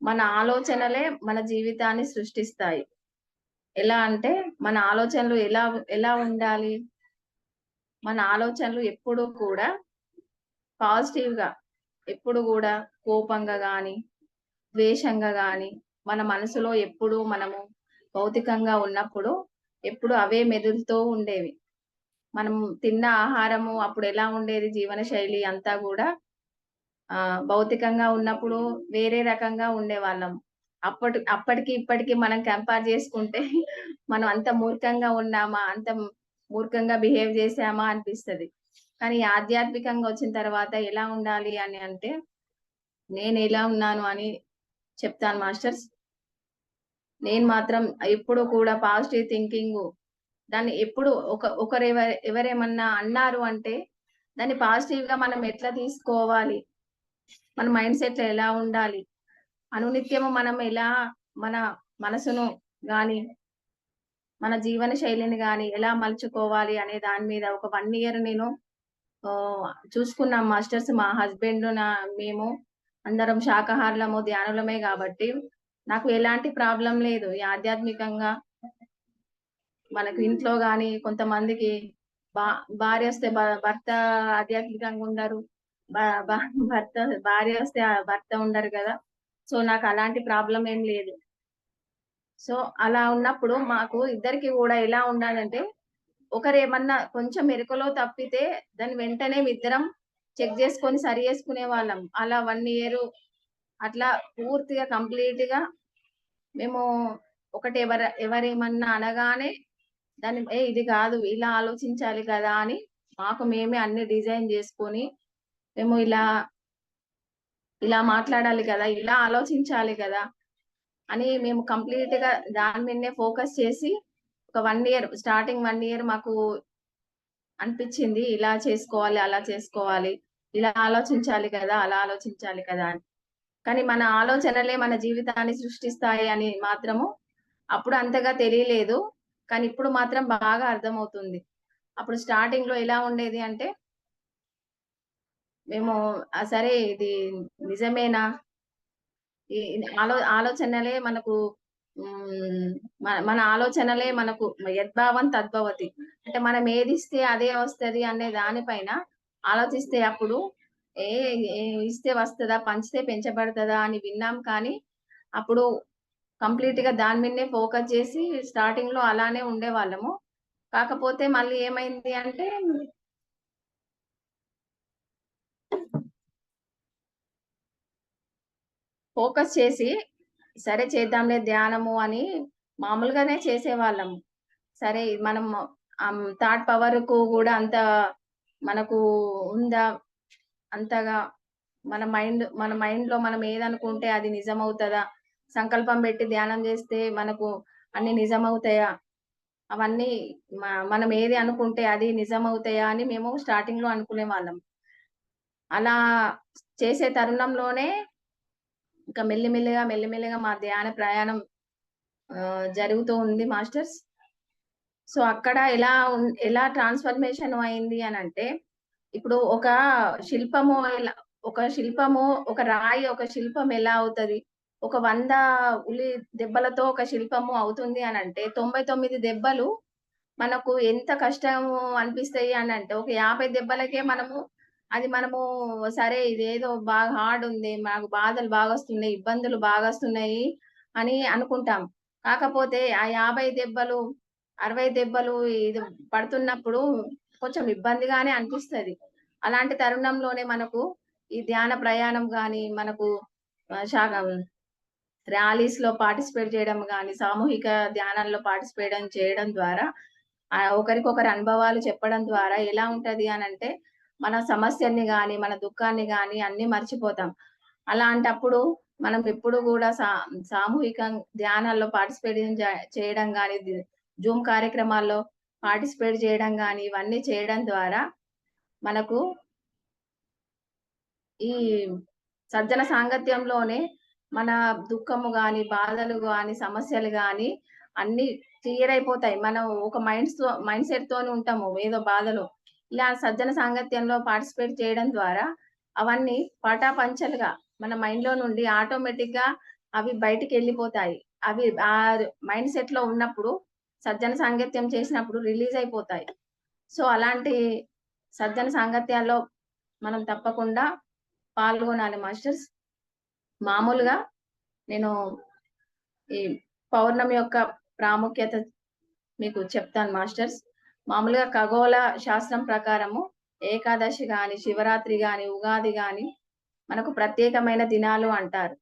మన ఆలోచనలే మన జీవితాన్ని సృష్టిస్తాయి. ఎలా అంటే మన ఆలోచనలు ఎలా ఎలా ఉండాలి? మన ఆలోచనలు ఎప్పుడూ కూడా పాజిటివ్‌గా ఎప్పుడు గూడా కోపంగా గాని, ద్వేషంగా గాని, మన మనసులో ఎప్పుడూ మనము భౌతికంగా ఉన్నప్పుడు ఎప్పుడు అవే మెదులుతూ ఉండేవి. మనం తిన్న ఆహారము అప్పుడెలా ఉండేది జీవన శైలి అంతా గూడా భౌతికంగా ఉన్నప్పుడు వేరే రకంగా ఉండేవాళ్ళం. అప్పటికి ఇప్పటికి మనం కంపేర్ చేసుకుంటే మనం అంత మూర్ఖంగా ఉన్నామా? అంత మూర్ఖంగా బిహేవ్ చేశామా అనిపిస్తది. కానీ ఆధ్యాత్మికంగా వచ్చిన తర్వాత ఎలా ఉండాలి అని అంటే, నేనెలా ఉన్నాను అని చెప్తాను మాస్టర్స్. నేను మాత్రం ఎప్పుడు కూడా పాజిటివ్ థింకింగు దాన్ని ఎప్పుడు ఎవరేమన్నా అన్నారు అంటే, దాన్ని పాజిటివ్‌గా మనం ఎట్లా తీసుకోవాలి? మన మైండ్ సెట్ ఎలా ఉండాలి? అనునిత్యము మనం ఎలా మన మనసును గాని, మన జీవన శైలిని గాని ఎలా మలుచుకోవాలి అనే దాని మీద ఒక 1 ఇయర్ నేను చూసుకున్నాం మాస్టర్స్. మా హస్బెండ్ మేము అందరం శాకాహారులము, ధ్యానులమే గాబట్టి, నాకు ఎలాంటి ప్రాబ్లమ్ లేదు. ఈ ఆధ్యాత్మికంగా మనకు ఇంట్లో గాని కొంతమందికి భా భార్యొస్తే భర్త ఆధ్యాత్మికంగా ఉండరు. బ బ భర్త భార్యొస్తే భర్త ఉండరు గదా! సో, నాకు అలాంటి ప్రాబ్లమ్ ఏం లేదు. సో, అలా ఉన్నప్పుడు మాకు ఇద్దరికి గూడా ఎలా ఉండాలంటే, ఒకరేమన్నా కొంచెం మెరుకులో తప్పితే దాన్ని వెంటనే ఇద్దరం చెక్ జేసుకొని సరి జేసుకునేవాళ్ళం. అలా 1 ఇయరు అట్లా పూర్తిగా కంప్లీట్‌గా మేము ఎవరేమన్నా అనగానే దాన్ని ఇది గాదు ఇలా ఆలోచించాలి కదా! అని మాకు మేమే అన్ని డిజైన్ జేసుకొని మేము ఇలా మాట్లాడాలి కదా! ఇలా ఆలోచించాలి కదా! అని మేము కంప్లీట్‌గా దాని మీదనే ఫోకస్ చేసి ఒక 1 ఇయర్ స్టార్టింగ్ 1 ఇయర్ మాకు అనిపిచ్చింది. ఇలా చేసుకోవాలి, అలా చేసుకోవాలి. ఇలా ఆలోచించాలి కదా! అలా ఆలోచించాలి కదా! అని. కానీ మన ఆలోచనలే మన జీవితాన్ని సృష్టిస్తాయి అని మాత్రము అప్పుడు అంతగా తెలియలేదు. కానీ ఇప్పుడు మాత్రం బాగా అర్థమవుతుంది. అప్పుడు స్టార్టింగ్‌లో ఎలా ఉండేది అంటే, మేము సరే ఇది నిజమేనా? ఈ ఆలోచనలే మనకు మన ఆలోచనలే మనకు యద్భావం తద్భవతి. అంటే మనం ఏదిస్తే అదే వస్తది అనే దాని పైన ఆలోచిస్తే అప్పుడు ఏ ఏ ఇస్తే వస్తదా? పంచితే పెంచబడతదా? అని విన్నాం కానీ, అప్పుడు కంప్లీట్‌గా దాని మీదనే ఫోకస్ చేసి స్టార్టింగ్‌లో అలానే ఉండేవాళ్ళము. కాకపోతే మళ్ళీ ఏమైంది అంటే ఫోకస్ చేసి, సరే చేద్దాంలే ధ్యానము అని మామూలుగానే చేసేవాళ్ళం. సరే మనం థాట్ పవర్‌కు గూడా అంత మనకు ఉందా? అంతగా మన మైండ్‌లో మనం ఏదనుకుంటే అది నిజమవుతదా? సంకల్పం పెట్టి ధ్యానం చేస్తే మనకు అన్నీ నిజమవుతాయా? అవన్నీ మనం ఏది అనుకుంటే అది నిజమవుతాయా? అని మేము స్టార్టింగ్‌లో అనుకునేవాళ్ళం. అలా చేసే తరుణంలోనే ఇంకా మెల్లిమెల్లిగా మా ధ్యాన ప్రయాణం జరుగుతూ ఉంది మాస్టర్స్. సో, అక్కడ ఎలా ట్రాన్స్‌ఫర్మేషన్ అయింది అనంటే, ఇప్పుడు ఒక శిల్పము, ఒక రాయి, ఒక శిల్పం ఎలా అవుతది? ఒక 100 ఉలి దెబ్బలతో ఒక శిల్పము అవుతుంది అనంటే, 99 దెబ్బలు మనకు ఎంత కష్టము అనిపిస్తాయి అనంటే, ఒక 50 దెబ్బలకే మనము సరే ఇదేదో బాగా హార్డ్ ఉంది. మాకు బాధలు బాగొస్తున్నాయి, ఇబ్బందులు బాగొస్తున్నాయి అని అనుకుంటాం. కాకపోతే ఆ 50 దెబ్బలు, 60 దెబ్బలు ఇది పడుతున్నప్పుడు కొంచెం ఇబ్బందిగానే అనిపిస్తది. అలాంటి తరుణంలోనే మనకు ఈ ధ్యాన ప్రయాణం గాని, మనకు ఆహ్, శాగ ర్యాలీస్‌లో పార్టిసిపేట్ చేయడం గాని, సామూహిక ధ్యానాల్లో చేయడం ద్వారా ఒకరికొకరు అనుభవాలు చెప్పడం ద్వారా ఎలా ఉంటది అనంటే, మన సమస్యల్ని గాని, మన దుఃఖాన్ని గాని అన్నీ మర్చిపోతాం. అలాంటప్పుడు మనం ఎప్పుడు గూడా సామూహిక ధ్యానాల్లో చేయడం గాని, జూమ్ కార్యక్రమాల్లో పార్టిసిపేట్ చేయడం గాని, ఇవన్నీ చేయడం ద్వారా మనకు ఈ సజ్జన సాంగత్యంలోనే మన దుఃఖము గాని, బాధలు గాని, సమస్యలు గాని అన్నీ క్లియర్ అయిపోతాయి. మనం ఒక మైండ్ సెట్‌తోని ఉంటాము ఏదో బాధలో. ఇలా సజ్జన సాంగత్యంలో పార్టిసిపేట్ చేయడం ద్వారా అవన్నీ పటాపంచలుగా మన మైండ్‌లో నుండి ఆటోమేటిక్‌గా అవి బయటికి వెళ్ళిపోతాయి. అవి ఆ మైండ్ సెట్ లో ఉన్నప్పుడు సజ్జన సాంగత్యం చేసినప్పుడు రిలీజ్ అయిపోతాయి. సో అలాంటి సజ్జన సాంగత్యాల్లో మనం తప్పకుండా పాల్గొనాలి మాస్టర్స్. మామూలుగా నేను ఈ పౌర్ణమి యొక్క ప్రాముఖ్యత మీకు చెప్తాను మాస్టర్స్. మామూలుగా ఖగోళ శాస్త్రం ప్రకారము ఏకాదశి గాని, శివరాత్రి గాని, ఉగాది గాని మనకు ప్రత్యేకమైన దినాలు అంటారు.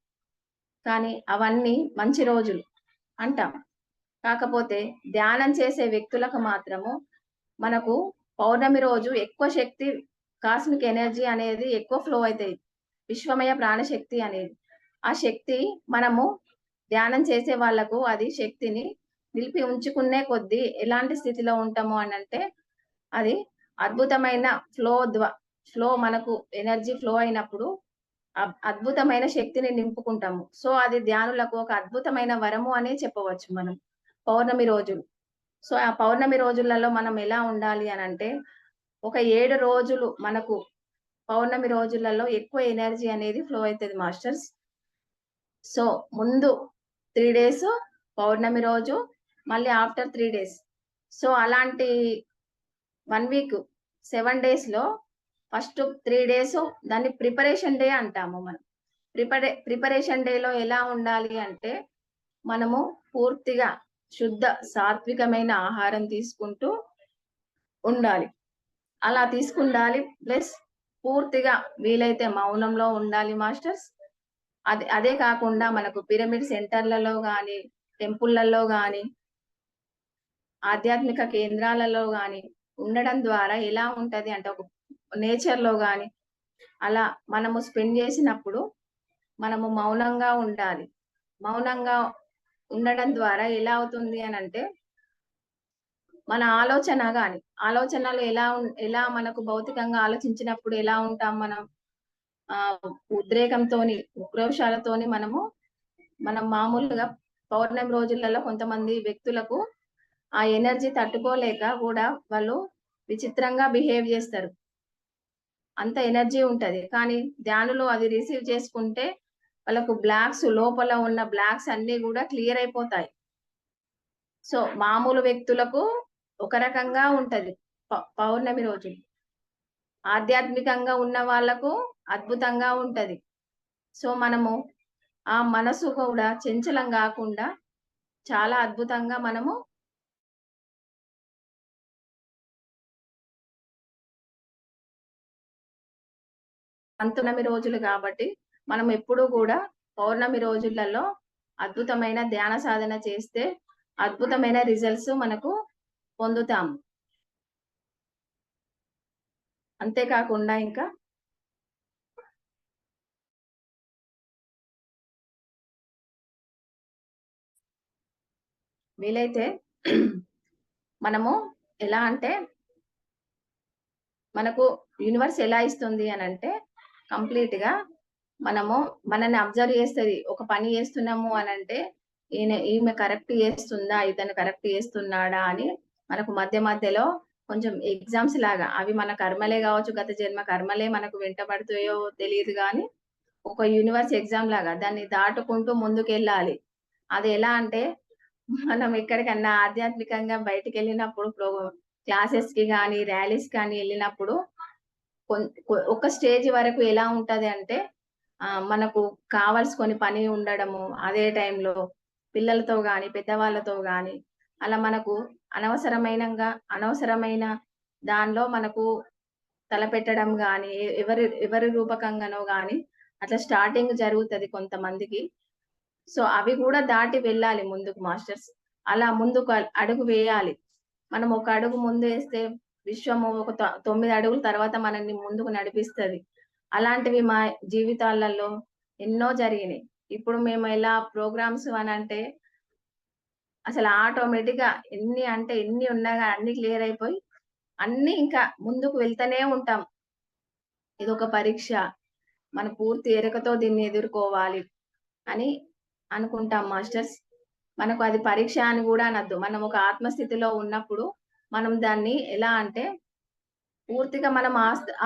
కానీ అవన్నీ మంచి రోజులు అంటాం. కాకపోతే ధ్యానం చేసే వ్యక్తులకు మాత్రము మనకు పౌర్ణమి రోజు ఎక్కువ శక్తి, కాస్మిక్ ఎనర్జీ అనేది ఎక్కువ ఫ్లో అవుతాయి. విశ్వమయ ప్రాణశక్తి అనేది. ఆ శక్తి మనము ధ్యానం చేసే వాళ్ళకు అది శక్తిని నిలిపి ఉంచుకునే కొద్దీ ఎలాంటి స్థితిలో ఉంటాము అని అంటే అది అద్భుతమైన ఫ్లో మనకు ఎనర్జీ ఫ్లో అయినప్పుడు అద్భుతమైన శక్తిని నింపుకుంటాము. సో అది ధ్యానులకు ఒక అద్భుతమైన వరము అనే చెప్పవచ్చు మనం పౌర్ణమి రోజులు. సో ఆ పౌర్ణమి రోజులలో మనం ఎలా ఉండాలి అని అంటే ఒక 7 రోజులు మనకు పౌర్ణమి రోజులలో ఎక్కువ ఎనర్జీ అనేది ఫ్లో అవుతుంది మాస్టర్స్. సో ముందు 3 డేస్ పౌర్ణమి రోజు, మళ్ళీ ఆఫ్టర్ 3 డేస్. సో అలాంటి 1 వీక్ 7 డేస్ లో ఫస్ట్ 3 డేస్ దాన్ని ప్రిపరేషన్ డే అంటాము మనం. ప్రిపరేషన్ డేలో ఎలా ఉండాలి అంటే మనము పూర్తిగా శుద్ధ సాత్వికమైన ఆహారం తీసుకుంటూ ఉండాలి. అలా తీసుకుండాలి. ప్లస్ పూర్తిగా వీలైతే మౌనంలో ఉండాలి మాస్టర్స్. అదే కాకుండా మనకు పిరమిడ్ సెంటర్లలో గాని, టెంపుల్లలో గాని, ఆధ్యాత్మిక కేంద్రాలలో గాని ఉండడం ద్వారా ఎలా ఉంటది అంటే ఒక నేచర్ లో గాని అలా మనము స్పెండ్ చేసినప్పుడు మనము మౌనంగా ఉండాలి. మౌనంగా ఉండడం ద్వారా ఎలా అవుతుంది అని అంటే మన ఆలోచనలు ఎలా మనకు భౌతికంగా ఆలోచించినప్పుడు ఎలా ఉంటాం మనం ఉద్రేకంతోని, ఉక్రోషాలతోని మనం మామూలుగా పౌర్ణమి రోజులలో కొంతమంది వ్యక్తులకు ఆ ఎనర్జీ తట్టుకోలేక కూడా వాళ్ళు విచిత్రంగా బిహేవ్ చేస్తారు. అంత ఎనర్జీ ఉంటది. కానీ ధ్యానులు అది రిసీవ్ చేసుకుంటే వాళ్ళకు లోపల ఉన్న బ్లాక్స్ అన్ని కూడా క్లియర్ అయిపోతాయి. సో మామూలు వ్యక్తులకు ఒక రకంగా ఉంటది పౌర్ణమి రోజు. ఆధ్యాత్మికంగా ఉన్న వాళ్ళకు అద్భుతంగా ఉంటది. సో మనము ఆ మనసు కూడా చంచలం కాకుండా చాలా అద్భుతంగా మనము పౌర్ణమి రోజులు కాబట్టి మనం ఎప్పుడూ కూడా పౌర్ణమి రోజులలో అద్భుతమైన ధ్యాన సాధన చేస్తే అద్భుతమైన రిజల్ట్స్ మనకు పొందుతాము. అంతేకాకుండా ఇంకా వీలైతే మనము ఎలా అంటే మనకు యూనివర్స్ ఎలా ఇస్తుంది అని అంటే కంప్లీట్ గా మనల్ని అబ్జర్వ్ చేస్తుంది. ఒక పని చేస్తున్నాము అని అంటే ఈమె కరెక్ట్ చేస్తుందా, ఇతను కరెక్ట్ చేస్తున్నాడా అని మనకు మధ్య మధ్యలో కొంచెం ఎగ్జామ్స్ లాగా అవి మన కర్మలే కావచ్చు, గత జన్మ కర్మలే మనకు వెంటబడుతాయో తెలియదు కానీ ఒక యూనివర్స్ ఎగ్జామ్ లాగా దాన్ని దాటుకుంటూ ముందుకు వెళ్ళాలి. అది ఎలా అంటే మనం ఎక్కడికన్నా ఆధ్యాత్మికంగా బయటికి వెళ్ళినప్పుడు క్లాసెస్ కి కానీ ర్యాలీస్ కానీ వెళ్ళినప్పుడు ఒక స్టేజ్ వరకు ఎలా ఉంటది అంటే మనకు కావాల్సుకొని పని ఉండడము, అదే టైంలో పిల్లలతో గాని పెద్దవాళ్ళతో గాని అలా మనకు అనవసరమైన దానిలో మనకు తలపెట్టడం గాని ఎవరి రూపకంగానో గాని అట్లా స్టార్టింగ్ జరుగుతుంది కొంతమందికి. సో అవి కూడా దాటి వెళ్ళాలి ముందుకు మాస్టర్స్. అలా ముందుకు అడుగు వేయాలి. మనం ఒక అడుగు ముందు వేస్తే విశ్వము ఒక 9 అడుగుల తర్వాత మనల్ని ముందుకు నడిపిస్తుంది. అలాంటివి మా జీవితాలలో ఎన్నో జరిగినాయి. ఇప్పుడు మేము ఎలా ప్రోగ్రామ్స్ అని అంటే అసలు ఆటోమేటిక్ గా ఎన్ని ఉన్నా కానీ అన్ని క్లియర్ అయిపోయి అన్ని ఇంకా ముందుకు వెళ్తూనే ఉంటాం. ఇది ఒక పరీక్ష, మన పూర్తి ఎరుకతో దీన్ని ఎదుర్కోవాలి అని అనుకుంటాం మాస్టర్స్. మనకు అది పరీక్ష అని కూడా అనద్దు. మనం ఒక ఆత్మస్థితిలో ఉన్నప్పుడు మనం దాన్ని ఎలా అంటే పూర్తిగా మనం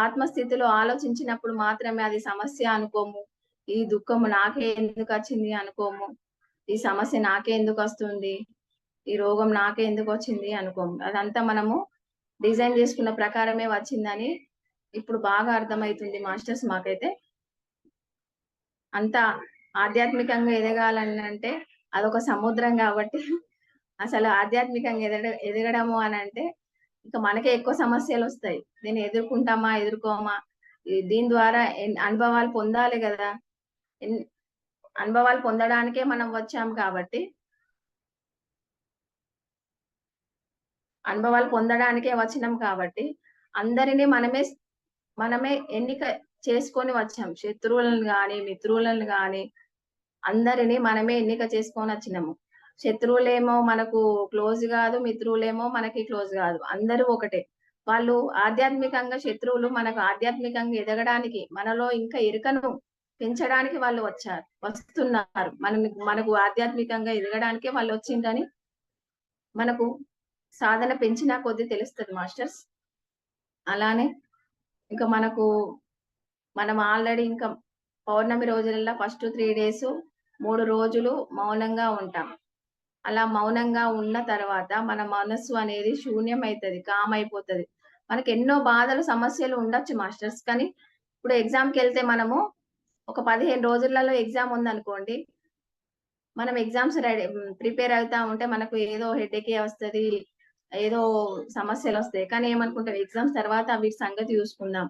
ఆత్మస్థితిలో ఆలోచించినప్పుడు మాత్రమే అది సమస్య అనుకోము. ఈ దుఃఖము నాకే ఎందుకు వచ్చింది అనుకోము. ఈ సమస్య నాకే ఎందుకు వస్తుంది, ఈ రోగం నాకే ఎందుకు వచ్చింది అనుకోము. అదంతా మనము డిజైన్ చేసుకున్న ప్రకారమే వచ్చిందని ఇప్పుడు బాగా అర్థమవుతుంది మాస్టర్స్ మాకైతే. అంత ఆధ్యాత్మికంగా ఎదగాలని అంటే అదొక సముద్రం కాబట్టి అసలు ఆధ్యాత్మికంగా ఎదగడము అని అంటే ఇంకా మనకే ఎక్కువ సమస్యలు వస్తాయి. దీన్ని ఎదుర్కొంటామా ఎదుర్కోమా, దీని ద్వారా అనుభవాలు పొందాలి కదా. అనుభవాలు పొందడానికే మనం వచ్చాం కాబట్టి, అనుభవాలు పొందడానికే వచ్చినాం కాబట్టి అందరినీ మనమే ఎన్నిక చేసుకొని వచ్చాం. శత్రువులను గాని మిత్రులను గాని అందరినీ మనమే ఎన్నిక చేసుకొని వచ్చినాము. శత్రువులేమో మనకు క్లోజ్ కాదు, మిత్రులేమో మనకి క్లోజ్ కాదు, అందరూ ఒకటే. వాళ్ళు ఆధ్యాత్మికంగా శత్రువులు మనకు ఆధ్యాత్మికంగా ఎదగడానికి, మనలో ఇంకా ఎరుకను పెంచడానికి వాళ్ళు వస్తున్నారు. మనకు ఆధ్యాత్మికంగా ఎదగడానికే వాళ్ళు వచ్చిందని మనకు సాధన పెంచినా కొద్దీ తెలుస్తుంది మాస్టర్స్. అలానే ఇంకా మనం ఆల్రెడీ ఇంకా పౌర్ణమి రోజులలో ఫస్ట్ 3 days 3 రోజులు మౌనంగా ఉంటాం. అలా మౌనంగా ఉన్న తర్వాత మన మనస్సు అనేది శూన్యం అవుతుంది, కామ్ అయిపోతుంది. మనకి ఎన్నో బాధలు సమస్యలు ఉండొచ్చు మాస్టర్స్, కానీ ఇప్పుడు ఎగ్జామ్కి వెళ్తే మనము ఒక 15 రోజులలో ఎగ్జామ్ ఉందనుకోండి, మనం ఎగ్జామ్స్ ప్రిపేర్ అవుతా ఉంటే మనకు ఏదో హెడేకే వస్తుంది, ఏదో సమస్యలు వస్తాయి. కానీ ఏమనుకుంటాం, ఎగ్జామ్స్ తర్వాత వీటి సంగతి చూసుకుందాం,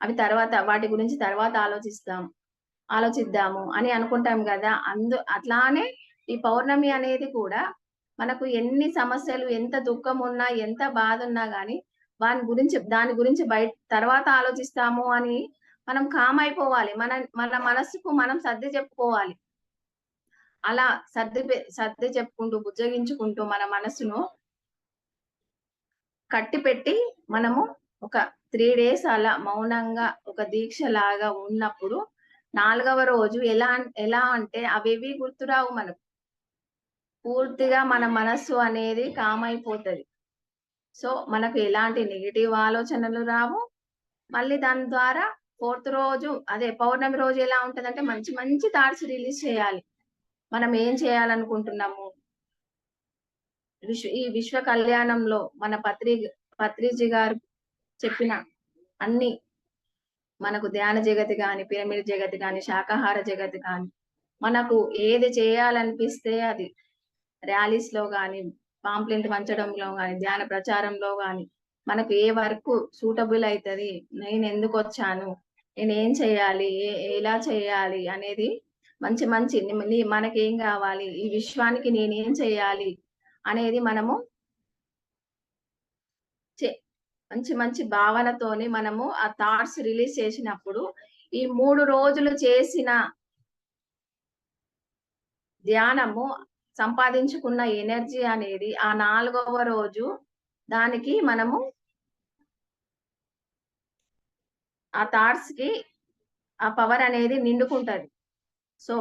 అవి తర్వాత వాటి గురించి తర్వాత ఆలోచిద్దాము అని అనుకుంటాం కదా. అట్లానే ఈ పౌర్ణమి అనేది కూడా మనకు ఎన్ని సమస్యలు, ఎంత దుఃఖం ఉన్నా, ఎంత బాధ ఉన్నా గానీ దాని గురించి తర్వాత ఆలోచిస్తాము అని మనం కామ్ అయిపోవాలి. మన మనస్సుకు మనం సర్ది చెప్పుకోవాలి. అలా సర్ది చెప్పుకుంటూ బుజ్జగించుకుంటూ మన మనసును కట్టిపెట్టి మనము ఒక 3 days అలా మౌనంగా ఒక దీక్ష లాగా ఉన్నప్పుడు 4వ రోజు ఎలా అంటే అవేవి గుర్తురావు మనకు. పూర్తిగా మన మనస్సు అనేది కామ్ అయిపోతుంది. సో మనకు ఎలాంటి నెగిటివ్ ఆలోచనలు రావు. మళ్ళీ దాని ద్వారా 4th రోజు, అదే పౌర్ణమి రోజు ఎలా ఉంటదంటే మంచి మంచి థాట్స్ రిలీజ్ చేయాలి. మనం ఏం చేయాలనుకుంటున్నాము, ఈ విశ్వ కళ్యాణంలో మన పత్రిజీ గారు చెప్పిన అన్ని, మనకు ధ్యాన జగతి గాని, పిరమిడ్ జగతి గాని, శాకాహార జగతి గాని, మనకు ఏది చేయాలనిపిస్తే అది, ర్యాలీస్ లో గాని, పాంప్లెంట్ పంచడంలో గాని, ధ్యాన ప్రచారంలో గాని, మనకు ఏ వర్క్ సూటబుల్ అవుతుంది, నేను ఎందుకు వచ్చాను, నేను ఏం చేయాలి, ఎలా చేయాలి అనేది మంచి మనకేం కావాలి, ఈ విశ్వానికి నేనేం చేయాలి అనేది మనము మంచి భావనతోని మనము ఆ థాట్స్ రిలీజ్ చేసినప్పుడు ఈ 3 రోజులు చేసిన ధ్యానము సంపాదించుకున్న ఎనర్జీ అనేది ఆ 4వ రోజు దానికి మనము ఆ థాట్స్ కి ఆ పవర్ అనేది నిండుకుంటది. సో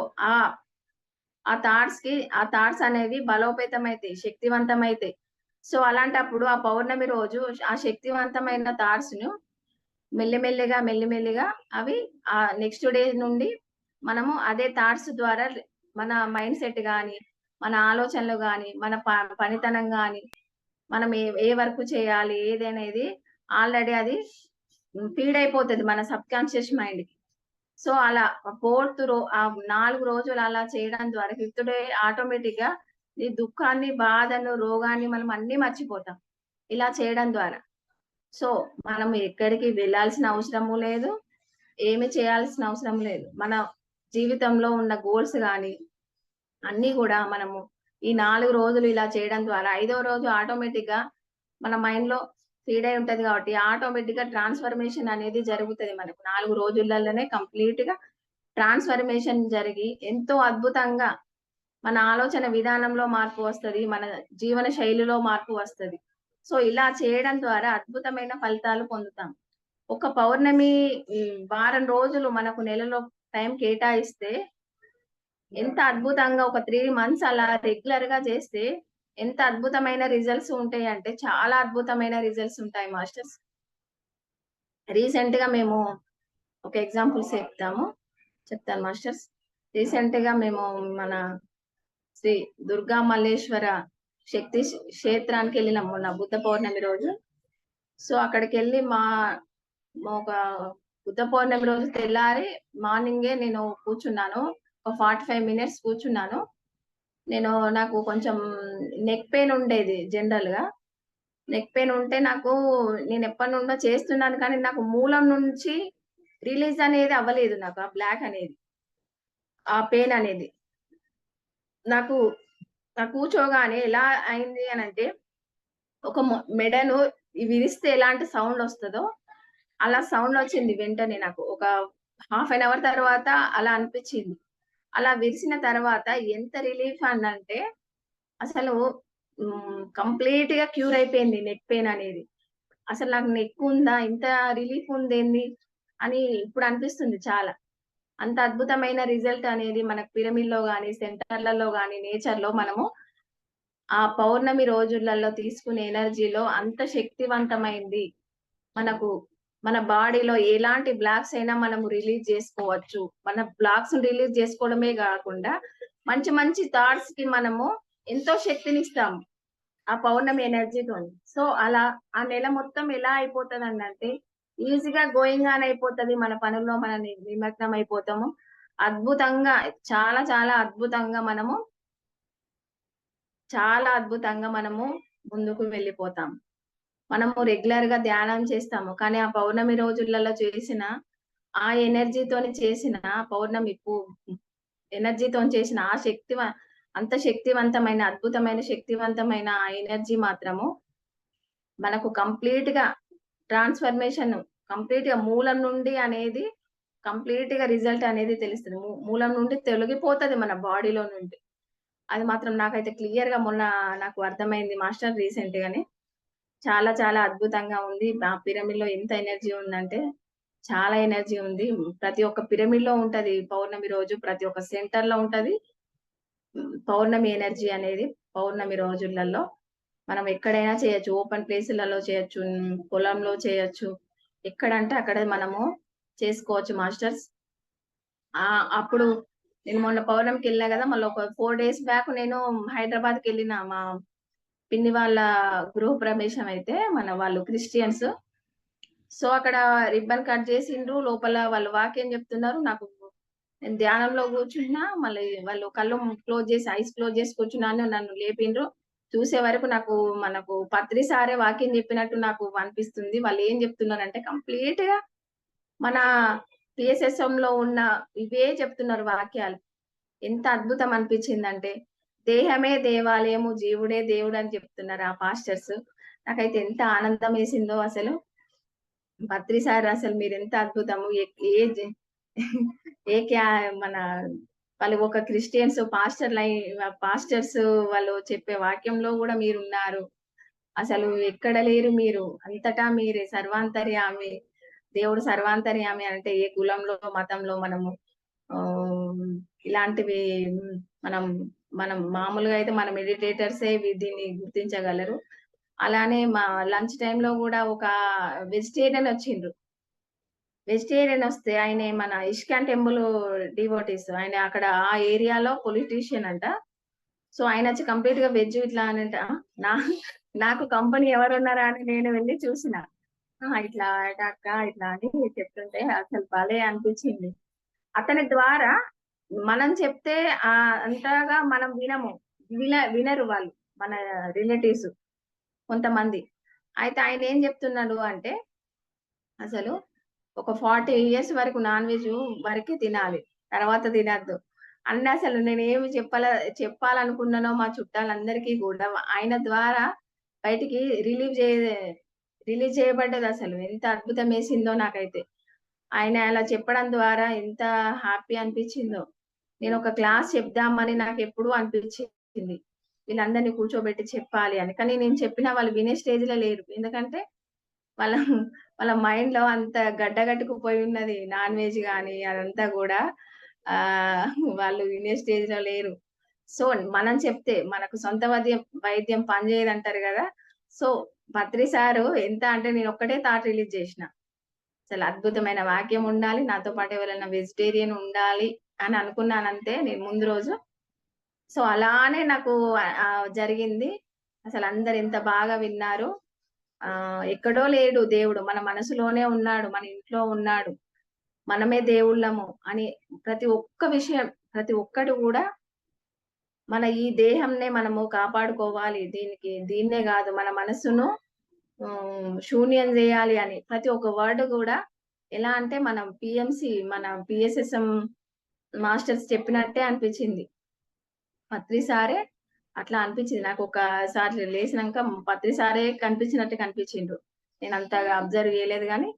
ఆ థాట్స్ అనేవి బలోపేతమైతాయి, శక్తివంతమైతాయి. సో అలాంటప్పుడు ఆ పౌర్ణమి రోజు ఆ శక్తివంతమైన థాట్స్ ను మెల్లిమెల్లిగా అవి ఆ నెక్స్ట్ డే నుండి మనము అదే థాట్స్ ద్వారా మన మైండ్ సెట్ గాని, మన ఆలోచనలు గాని, మన పనితనం గాని, మనం ఏ వర్క్ చేయాలి ఏది అనేది ఆల్రెడీ అది ఫీడ్ అయిపోతుంది మన సబ్ కాన్షియస్ మైండ్ కి. సో అలా 4 రోజులు అలా చేయడం ద్వారా 5th డే ఆటోమేటిక్ గా ఈ దుఃఖాన్ని, బాధను, రోగాన్ని మనం అన్ని మర్చిపోతాం ఇలా చేయడం ద్వారా. సో మనం ఎక్కడికి వెళ్ళాల్సిన అవసరము లేదు, ఏమి చేయాల్సిన అవసరం లేదు. మన జీవితంలో ఉన్న గోల్స్ గాని అన్ని కూడా మనము ఈ 4 రోజులు ఇలా చేయడం ద్వారా 5వ రోజు ఆటోమేటిక్ గా మన మైండ్ లో ఫీడ్ అయి ఉంటది కాబట్టి ఆటోమేటిక్ గా ట్రాన్స్ఫర్మేషన్ అనేది జరుగుతుంది. మనకు 4 రోజులలోనే కంప్లీట్ గా ట్రాన్స్ఫర్మేషన్ జరిగి ఎంతో అద్భుతంగా మన ఆలోచన విధానంలో మార్పు వస్తుంది, మన జీవన శైలిలో మార్పు వస్తుంది. సో ఇలా చేయడం ద్వారా అద్భుతమైన ఫలితాలు పొందుతాం. ఒక పౌర్ణమి వారం రోజులు మనకు నెలలో టైం కేటాయిస్తే ఎంత అద్భుతంగా, ఒక 3 months అలా రెగ్యులర్ గా చేస్తే ఎంత అద్భుతమైన రిజల్ట్స్ ఉంటాయి అంటే చాలా అద్భుతమైన రిజల్ట్స్ ఉంటాయి మాస్టర్స్. రీసెంట్ గా మేము ఒక ఎగ్జాంపుల్స్ చెప్తాము, చెప్తాను మాస్టర్స్. రీసెంట్‌గా మేము మన శ్రీ దుర్గా మల్లేశ్వర శక్తి క్షేత్రానికెళ్ళినాం మొన్న బుద్ధ పౌర్ణమి రోజు. సో, అక్కడికెళ్ళి ఒక బుద్ధ పౌర్ణమి రోజు తెల్లారి మార్నింగే నేను కూర్చున్నాను. ఒక 45 మినిట్స్ కూర్చున్నాను. నాకు కొంచెం నెక్ పెయిన్ ఉండేది జనరల్‌గా. నెక్ పెయిన్ ఉంటే నేనెప్పటినుండో చేస్తున్నాను కానీ, నాకు మూలం నుంచి రిలీజ్ అనేది అవ్వలేదు నాకు ఆ బ్లాక్ అనేది. ఆ పెయిన్ అనేది. నాకు కూర్చోగానే ఎలా అయింది అనంటే, ఒక మెడను విరిస్తే ఎలాంటి సౌండొస్తదో, అలా సౌండొచ్చింది వెంటనే నాకు. ఒక హాఫ్ ఎన్ అవర్ తర్వాత అలా అనిపిచ్చింది. అలా విరిసిన తర్వాత ఎంత రిలీఫ్ అనంటే, అసలు కంప్లీట్‌గా క్యూర్ అయిపోయింది నెక్ పెయిన్ అనేది. అసలు నాకు నెక్ ఉందా? ఇంత రిలీఫ్ ఉందేంది? అని ఇప్పుడు అనిపిస్తుంది చాలా. అంత అద్భుతమైన రిజల్ట్ అనేది మనకు పిరమిడ్‌లో గాని, సెంటర్‌లలో గాని, నేచర్‌లో మనము ఆ పౌర్ణమి రోజులలో తీసుకునే ఎనర్జీలో అంత శక్తివంతమైంది. మనకు మన బాడీలో ఎలాంటి బ్లాక్స్ అయినా మనము రిలీజ్ జేసుకోవచ్చు. మన బ్లాక్స్‌ని రిలీజ్ జేసుకోవడమే గాకుండా, మంచి మంచి థాట్స్‌కి మనము ఎంతో శక్తినిస్తాము. ఆ పౌర్ణమి ఎనర్జీతోని. సో, అలా ఆ నెల మొత్తం ఎలా అయిపోతదనంటే, ఈజీగా గోయింగ్ ఆన్ అయిపోతది. మన పనుల్లో మనం నిమగ్నం అయిపోతాము. అద్భుతంగా చాలా చాలా అద్భుతంగా మనము ముందుకు వెళ్ళిపోతాం. మనము రెగ్యులర్‌గా ధ్యానం చేస్తాము. కానీ ఆ పౌర్ణమి రోజులలో చేసిన ఆ ఎనర్జీతోని చేసిన పౌర్ణమి ఎనర్జీతోని చేసిన అంత శక్తివంతమైన, అద్భుతమైన శక్తివంతమైన ఆ ఎనర్జీ మాత్రము మనకు ట్రాన్స్‌ఫర్మేషన్ కంప్లీట్‌గా మూలం నుండి అనేది కంప్లీట్‌గా రిజల్ట్ అనేది తెలుస్తది. మూలం నుండి తొలగిపోతది మన బాడీలో నుండి. అది మాత్రం నాకైతే క్లియర్‌గా మొన్న నాకు అర్థమైంది మాస్టర్ రీసెంట్‌గానే. చాలా చాలా అద్భుతంగా ఉంది. ఆ పిరమిడ్‌లో ఎంత ఎనర్జీ ఉందంటే, చాలా ఎనర్జీ ఉంది. ప్రతి ఒక్క పిరమిడ్‌లో ఉంటది పౌర్ణమి రోజు. ప్రతి ఒక్క సెంటర్‌లో ఉంటది. పౌర్ణమి ఎనర్జీ అనేది పౌర్ణమి రోజులలో మనం ఎక్కడైనా చేయొచ్చు. ఓపెన్ ప్లేసులలో చేయొచ్చు. పొలంలో చేయొచ్చు. ఎక్కడంటే అక్కడ మనము చేసుకోవచ్చు మాస్టర్స్. అప్పుడు నేను మొన్న పౌర్ణమికెళ్ళినా గదా! మళ్ళీ ఒక 4 డేస్ బ్యాక్ నేను హైదరాబాద్‌కెళ్ళిన మా పిన్ని వాళ్ళ గృహప్రవేశం అయితే వాళ్ళు క్రిస్టియన్స్. సో, అక్కడ రిబ్బన్ కట్ చేసిండ్రు. లోపల వాళ్ళు వాక్యం చెప్తున్నారు. నేను ధ్యానంలో కూర్చున్నా. మళ్ళీ వాళ్ళు కళ్ళు ఐస్ క్లోజ్ చేసి కూర్చున్నాను. నన్ను లేపిండ్రు. చూసే వరకు మనకు పత్రి సారే వాక్యం చెప్పినట్టు నాకు అనిపిస్తుంది. వాళ్ళేం చెప్తున్నారంటే కంప్లీట్‌గా మన PSSMలో ఉన్న ఇవే చెప్తున్నారు వాక్యాలు. ఎంత అద్భుతం అనిపించిందంటే, దేహమే దేవాలయము, జీవుడే దేవుడని చెప్తున్నారు ఆ పాస్టర్స్. నాకైతే ఎంత ఆనందమేసిందో అసలు. పత్రి సార్ అసలు మీరెంత అద్భుతము. ఏ ఏ జె ఏ క్యా మన వాళ్ళు ఒక పాస్టర్స్ వాళ్ళు చెప్పే వాక్యంలో గూడా మీరున్నారు. అసలు ఎక్కడ లేరు మీరు. అంతటా మీరే సర్వాంతర్యామి. దేవుడు సర్వాంతర్యామి అంటే ఏ కులంలో, మతంలో మనము ఆహ్, ఇలాంటివి మనం మనం మామూలుగా అయితే మన మెడిటేటర్సే దీన్ని గుర్తించగలరు. అలానే మా లంచ్ టైమ్‌లో గూడా ఒక వెజిటేరియన్ వచ్చిండ్రు. వెజిటేరియన్ వస్తే ఆయన మన ఇస్కాన్ టెంపుల్ డివోటీస్. ఆయన అక్కడ ఆ ఏరియాలో పొలిటీషియన్ అంట. సో, ఆయనొచ్చి కంప్లీట్‌గా వెజ్ ఇట్లా అనంట. నా నాకు కంపెనీ ఎవరున్నారా అని నేను వెళ్లి చూసిన. ఇట్లా అట అక్క ఇట్లా అని చెప్తుంటే అసలు భలే అనిపించింది. అతని ద్వారా మనం చెప్తే అంతగా మనం వినము. వినరు వాళ్ళు. మన రిలేటివ్స్ కొంతమంది. అయితే ఆయనేం చెప్తున్నాడు అంటే అసలు ఒక 40 ఇయర్స్ వరకు నాన్ వెజ్ వరకే తినాలి. తర్వాత తినొద్దు. అసలు నేనేమి చెప్పాలనుకున్నానో మా చుట్టాలందరికీ గూడా ఆయన ద్వారా బయటికి రిలీజ్ చేయబడ్డదసలు. ఎంత అద్భుతమేసిందో నాకైతే. ఆయన అలా చెప్పడం ద్వారా ఎంత హ్యాపీ అనిపిచ్చిందో. నేనొక క్లాస్ చెప్దామని నాకెప్పుడూ అనిపిచ్చింది. వీళ్ళందరిని కూర్చోబెట్టి చెప్పాలి అని. కానీ నేను చెప్పినా వాళ్ళు వినే స్టేజ్‌లో లేరు. ఎందుకంటే వాళ్ళ వాళ్ళ మైండ్‌లో అంత గడ్డగట్టుకుపోయి ఉన్నది. నాన్ వెజ్ గాని అదంతా గూడా వాళ్ళు వినే స్టేజ్‌లో లేరు. సో, మనం చెప్తే మనకు సొంత వైద్యం పనిచేయదంటారు గదా! సో, పత్రి సారు ఎంత అంటే నేనొక్కటే థాట్ రిలీజ్ జేషిన. అసలు అద్భుతమైన వాక్యం ఉండాలి. నాతో పాటు ఎవరైనా వెజిటేరియన్ ఉండాలి అని అనుకున్నానంతే నేను ముందు రోజు. సో, అలానే నాకు జరిగింది. అసలందరూ ఎంత బాగా విన్నారు. ఎక్కడో లేడు దేవుడు. మన మనసులోనే ఉన్నాడు. మన ఇంట్లో ఉన్నాడు. మనమే దేవుళ్ళము అని ప్రతి ఒక్క విషయం, ప్రతి ఒక్కటి గూడా మన ఈ దేహంనే మనము కాపాడుకోవాలి. దీన్నే గాదు మన మనస్సును శూన్యం జేయాలి అని ప్రతి ఒక్క వర్డ్ గూడా ఎలా అంటే మనం మన PSSM మాస్టర్స్ చెప్పినట్టే అనిపిచ్చింది. పత్రి సారే అట్లా అనిపిచ్చింది. నాకొకసారి లేసినంక పత్రి సారే కనిపించినట్టు కనిపించిండ్రు. నేనంతగా అబ్జర్వ్ జేయలేదు గానీ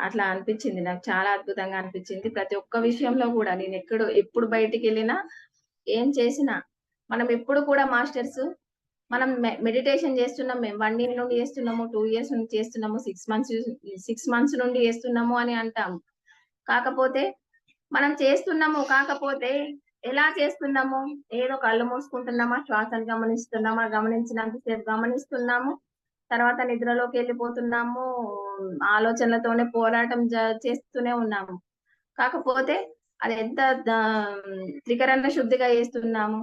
అట్లా అనిపిచ్చింది. నాకు చాలా అద్భుతంగా అనిపిచ్చింది. ప్రతి ఒక్క విషయంలో గూడా ఎప్పుడు బయటికెళ్ళినా, ఏం చేసినా మనం ఎప్పుడు కూడా మాస్టర్స్ మనం మెడిటేషన్ చేస్తున్నాం. మేము 1 ఇయర్ నుండి చేస్తున్నాము, 2 ఇయర్స్ నుండి చేస్తున్నాము, 6 మంత్స్ నుండి చేస్తున్నాము అని అంటాము. కాకపోతే మనం చేస్తున్నాము. కాకపోతే ఎలా చేస్తున్నాము? ఏదో కళ్ళు మూసుకుంటున్నామా, శ్వాసను గమనిస్తున్నామా, గమనించినంత సేపు గమనిస్తున్నాము. తర్వాత నిద్రలోకెళ్ళిపోతున్నాము. ఆలోచనలతోనే పోరాటం చేస్తూనే ఉన్నాము. కాకపోతే అది ఎంత దా త్రికరణ శుద్ధిగా చేస్తున్నాము.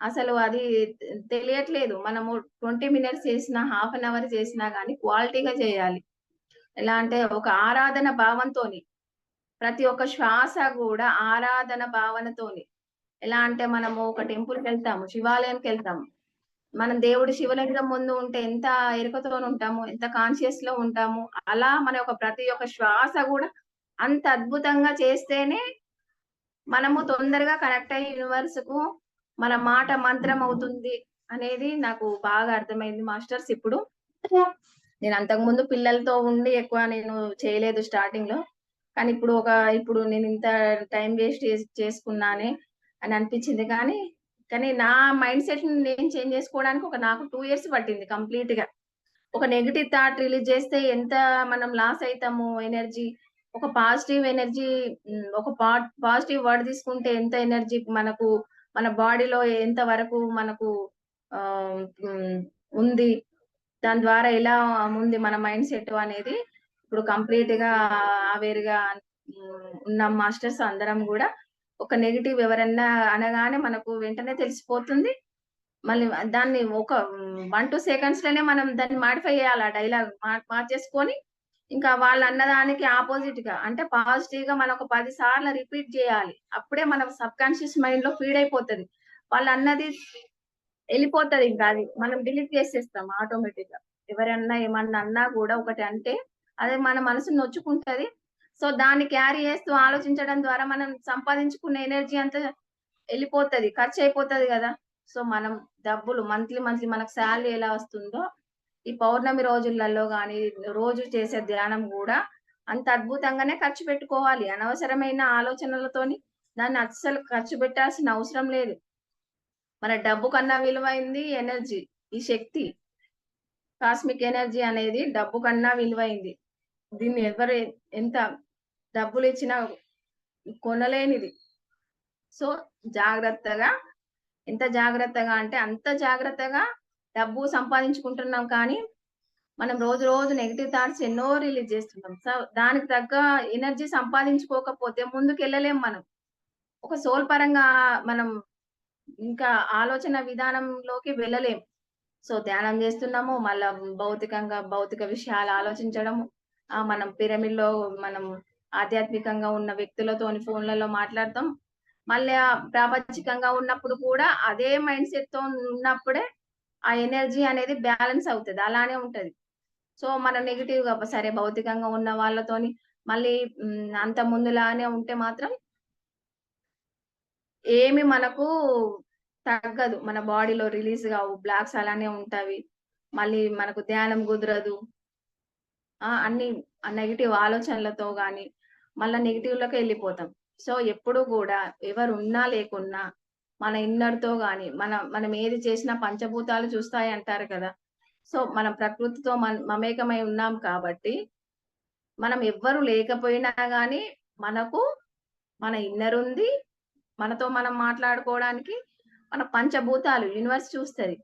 అసలు అది తెలియట్లేదు. మనము 20 మినిట్స్ చేసినా, హాఫ్ అన్ అవర్ చేసినా గాని క్వాలిటీగా చేయాలి. ఎలా అంటే ఒక ఆరాధన భావంతోని. ప్రతి ఒక్క శ్వాస గూడా ఆరాధన భావనతోని. ఎలా అంటే మనము ఒక టెంపుల్‌కెళ్తాము, శివాలయంకెళ్తాము. మనం దేవుడి శివలింగం ముందు ఉంటే ఎంత ఎరుకతోనుంటాము, ఎంత కాన్షియస్‌లో ఉంటాము. అలా మన యొక్క ప్రతి ఒక్క శ్వాస గూడా అంత అద్భుతంగా చేస్తేనే మనము తొందరగా కనెక్ట్ అయ్యి యూనివర్స్‌కు మన మాట మంత్రం అవుతుంది అనేది నాకు బాగా అర్థమైంది మాస్టర్స్ ఇప్పుడు. నేను అంతకుముందు పిల్లలతో ఉండి ఎక్కువ నేను చేయలేదు స్టార్టింగ్‌లో. కానీ ఇప్పుడు నేనింత టైమ్ వేస్ట్ చేసుకున్నానే అని అనిపించింది. కానీ నా మైండ్ సెట్‌ని నేను చేంజ్ చేసుకోవడానికి నాకు 2 ఇయర్స్ పట్టింది కంప్లీట్‌గా. ఒక నెగెటివ్ థాట్ రిలీజ్ చేస్తే ఎంత మనం లాస్ అయితాము ఎనర్జీ. ఒక పాజిటివ్ ఎనర్జీ ఒక పాజిటివ్ వర్డ్ తీసుకుంటే ఎంత ఎనర్జీ మన బాడీలో ఎంత వరకు మనకు హ్మ్, ఉంది. దాని ద్వారా ఎలా ఉంది మన మైండ్ సెట్ అనేది ఇప్పుడు కంప్లీట్‌గా అవేర్‌గా ఉన్నాం మాస్టర్స్ అందరం గూడా. ఒక నెగెటివ్ ఎవరన్నా అనగానే మనకు వెంటనే తెలిసిపోతుంది. మళ్ళీ దాన్ని ఒక 1, 2 సెకండ్స్‌లోనే మనం దాన్ని మాడిఫై చేయాలి. ఆ డైలాగ్ మార్చేసుకొని ఇంకా వాళ్ళన్నదానికి అపోజిట్‌గా అంటే పాజిటివ్‌గా మనం ఒక 10 సార్లు రిపీట్ చేయాలి. అప్పుడే మన సబ్‌కాన్షియస్ మైండ్‌లో ఫీడ్ అయిపోతది. వాళ్ళన్నది ఎళ్ళిపోతదింక అది. మనం డిలీట్ చేసేస్తాం ఆటోమేటిక్‌గా. ఎవరన్నా ఏమన్నా అన్నా గూడా ఒకటి అంటే, అది మన మనసుని నొచ్చుకుంటది. సో, దాన్ని క్యారీ చేస్తూ ఆలోచించడం ద్వారా మనం సంపాదించుకున్న ఎనర్జీ అంతా ఎళ్ళిపోతది. ఖర్చయిపోతది గదా! సో, మనం డబ్బులు మంత్లీ మనకు సాలరీ ఎలా వస్తుందో, ఈ పౌర్ణమి రోజులలో గాని, రోజు చేసే ధ్యానం గూడా అంత అద్భుతంగానే ఖర్చు పెట్టుకోవాలి. అనవసరమైన ఆలోచనలతోని దాన్ని అస్సలు ఖర్చు పెట్టాల్సిన అవసరం లేదు. మన డబ్బు కన్నా విలువైంది ఎనర్జీ. ఈ శక్తి. కాస్మిక్ ఎనర్జీ అనేది డబ్బు కన్నా విలువైంది. దీన్ని ఎవరు ఎంత డబ్బులిచ్చినా కొనలేనిది. సో, జాగ్రత్తగా ఎంత జాగ్రత్తగా అంటే అంత జాగ్రత్తగా డబ్బు సంపాదించుకుంటున్నాం కానీ, మనం రోజు నెగెటివ్ థాట్స్ ఎన్నో రిలీజ్ చేస్తున్నాం. సో, దానికి తగ్గ ఎనర్జీ సంపాదించుకోకపోతే ముందుకెళ్ళలేం మనం. ఒక సోల్ పరంగా మనం ఇంకా ఆలోచన విధానంలోకి వెళ్ళలేం. సో, ధ్యానం జేస్తున్నాము. మళ్ళా భౌతిక విషయాలు ఆలోచించడము. మనం పిరమిడ్‌లో మనం ఆధ్యాత్మికంగా ఉన్న వ్యక్తులతోని ఫోన్‌లలో మాట్లాడతాం. మళ్ళా ప్రాపంచికంగా ఉన్నప్పుడు కూడా అదే మైండ్ సెట్‌తో ఉన్నప్పుడే ఆ ఎనర్జీ అనేది బ్యాలెన్స్ అవుతది. అలానే ఉంటది. సో, మనం నెగెటివ్‌గా సరే భౌతికంగా ఉన్న వాళ్ళతోని మళ్ళీ అంత ముందులానే ఉంటే మాత్రం ఏమి మనకు తగ్గదు. మన బాడీలో రిలీజ్ గావు. బ్లాక్స్ అలానే ఉంటావి. మళ్ళీ మనకు ధ్యానం కుదరదు. అన్ని నెగెటివ్ ఆలోచనలతో గాని, మళ్ళా నెగెటివ్‌లోకే ఎళ్ళిపోతాం. సో, ఎప్పుడు గూడా ఎవరున్నా లేకున్నా మన ఇన్నర్‌తో గాని, మనం ఏది చేసినా పంచభూతాలు చూస్తాయంటారు కదా! సో, మనం ప్రకృతితో మమేకమై ఉన్నాం కాబట్టి, మనం ఎవ్వరు లేకపోయినా గాని మనకు మన ఇన్నర్ ఉంది. మనతో మనం మాట్లాడుకోవడానికి మన పంచభూతాలు యూనివర్స్ చూస్తది.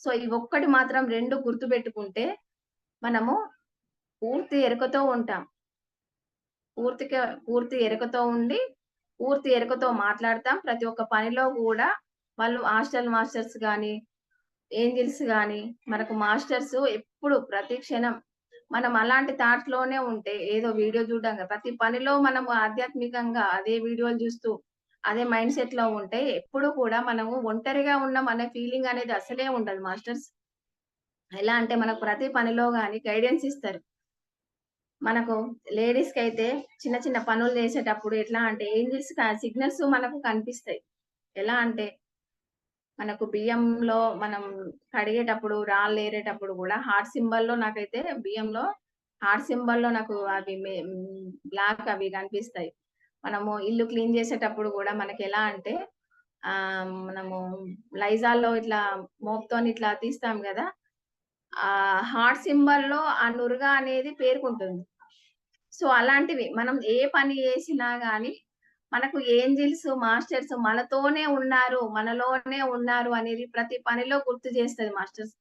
సో, ఇవొక్కటి మాత్రం 2 గుర్తుపెట్టుకుంటే మనము పూర్తి ఎరుకతో ఉంటాం. పూర్తి ఎరుకతో ఉండి, పూర్తి ఎరుకతో మాట్లాడతాం. ప్రతి ఒక్క పనిలో గూడా వాళ్ళు హాస్టల్ మాస్టర్స్ గాని, ఏంజిల్స్ గాని, మనకు మాస్టర్స్ ఎప్పుడు ప్రతి క్షణం మనం అలాంటి థాట్‌లోనే ఉంటే ఏదో వీడియో చూడడం కాదు. ప్రతి పనిలో మనము ఆధ్యాత్మికంగా అదే వీడియోలు చూస్తూ, అదే మైండ్ సెట్‌లో ఉంటే ఎప్పుడు కూడా మనము ఒంటరిగా ఉన్నాం అనే ఫీలింగ్ అనేది అసలే ఉండదు మాస్టర్స్. ఎలా అంటే మనకు ప్రతి పనిలో గాని గైడెన్స్ ఇస్తారు. మనకు లేడీస్‌కైతే చిన్న చిన్న పనులు చేసేటప్పుడు ఎట్లా అంటే ఏంజిల్స్ సిగ్నల్స్ మనకు కనిపిస్తాయి. ఎలా అంటే మనకు బియ్యంలో మనం కడిగేటప్పుడు, రాళ్ళేరేటప్పుడు గూడా హార్ట్ సింబల్‌లో నాకైతే బియ్యంలో హార్ట్ సింబల్‌లో నాకు అవి బ్లాక్ అవి కనిపిస్తాయి. మనము ఇల్లు క్లీన్ చేసేటప్పుడు గూడా మనకెలా అంటే మనము లైజాల్‌లో ఇట్లా మోప్‌తోని ఇట్లా తీస్తాం గదా! హార్ట్ సింబల్‌లో ఆ నురుగ అనేది పేరుకుంటుంది. సో, అలాంటివి మనం ఏ పని జేసినా గాని, మనకు ఏంజిల్స్, మాస్టర్స్ మనతోనే ఉన్నారు, మనలోనే ఉన్నారు అనేది ప్రతి పనిలో గుర్తు జేస్తది మాస్టర్స్.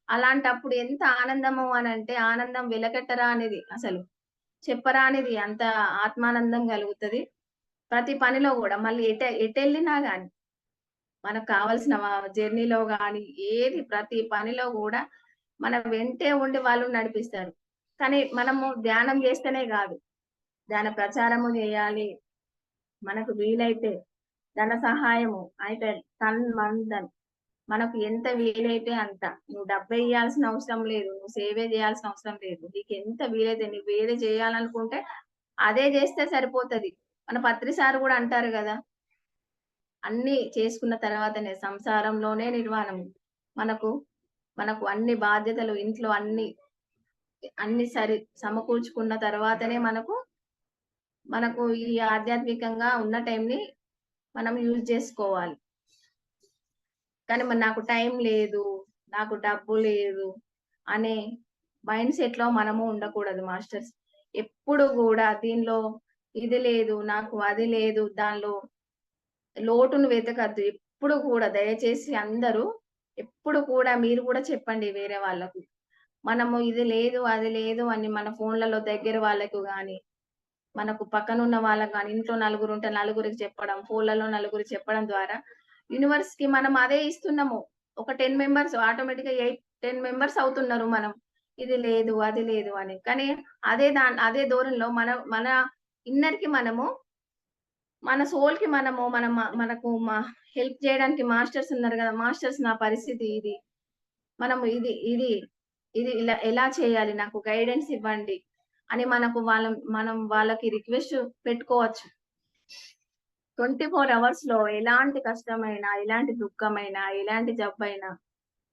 అలాంటప్పుడు ఎంత ఆనందము అనంటే, ఆనందం వెలకట్టరానిది అసలు. చెప్పరానిది అంత ఆత్మానందం గలుగుతది. ప్రతి పనిలో గూడా మళ్ళీ ఎటెళ్ళినా గాని, మనకు కావాల్సిన జర్నీలో గాని, ఏది ప్రతి పనిలో గూడా మన వెంటే ఉండి వాళ్ళు నడిపిస్తారు. కానీ మనము ధ్యానం జేస్తేనే గాదు. ధ్యాన ప్రచారము జేయాలి. మనకు వీలైతే ధన సహాయము అయితే తన్, మన్, ధన్ మనకు ఎంత వీలైతే అంత. నువ్వు డబ్బెయ్యాల్సిన అవసరం లేదు. నువ్వు సేవే జేయాల్సిన అవసరం లేదు. నీకెంత వీలైతే నువ్వేది చేయాలనుకుంటే అదే జేస్తే సరిపోతది. మన పత్రి సార్ గూడా అంటారు గదా! అన్నీ చేసుకున్న తర్వాతనే సంసారంలోనే నిర్వాణము. మనకు, మనకు అన్ని బాధ్యతలు ఇంట్లో అన్ని సమకూర్చుకున్న తర్వాతనే మనకు ఈ ఆధ్యాత్మికంగా ఉన్న టైంని మనం యూజ్ జేసుకోవాలి. కానీ మరి నాకు టైం లేదు, నాకు డబ్బు లేదు అనే మైండ్ సెట్‌లో మనము ఉండకూడదు మాస్టర్స్. ఎప్పుడు గూడా దీనిలో ఇది లేదు, నాకు అది లేదు, దానిలో లోటును వెతకద్దు. ఎప్పుడు కూడా దయచేసి అందరూ ఎప్పుడు కూడా మీరు కూడా చెప్పండి వేరే వాళ్ళకు. మనము ఇది లేదు, అది లేదు అని మన ఫోన్‌లలో దగ్గర వాళ్ళకు గాని, మనకు పక్కనున్న వాళ్ళకి గాని, ఇంట్లో నలుగురుంటే నలుగురికి చెప్పడం, ఫోన్‌లలో నలుగురికి చెప్పడం ద్వారా యూనివర్స్‌కి మనం అదే ఇస్తున్నాము. ఒక 10 మెంబర్స్ ఆటోమేటిక్‌గా 10 మెంబర్స్ అవుతున్నారు మనం. ఇది లేదు, అది లేదు అని. కానీ అదే ధోరణిలో మన ఇన్నర్‌కి మనము మన సోల్‌కి మనము మనం మనకు హెల్ప్ చేయడానికి మాస్టర్స్ ఉన్నారు గదా! మాస్టర్స్ నా పరిస్థితి ఇది. మనము ఇది ఇలా ఎలా చేయాలి? నాకు గైడెన్స్ ఇవ్వండి. అని మనం వాళ్ళకి రిక్వెస్ట్ పెట్టుకోవచ్చు. 24 అవర్స్‌లో ఎలాంటి కష్టమైనా, ఎలాంటి దుఃఖమైనా, ఎలాంటి జబ్బైనా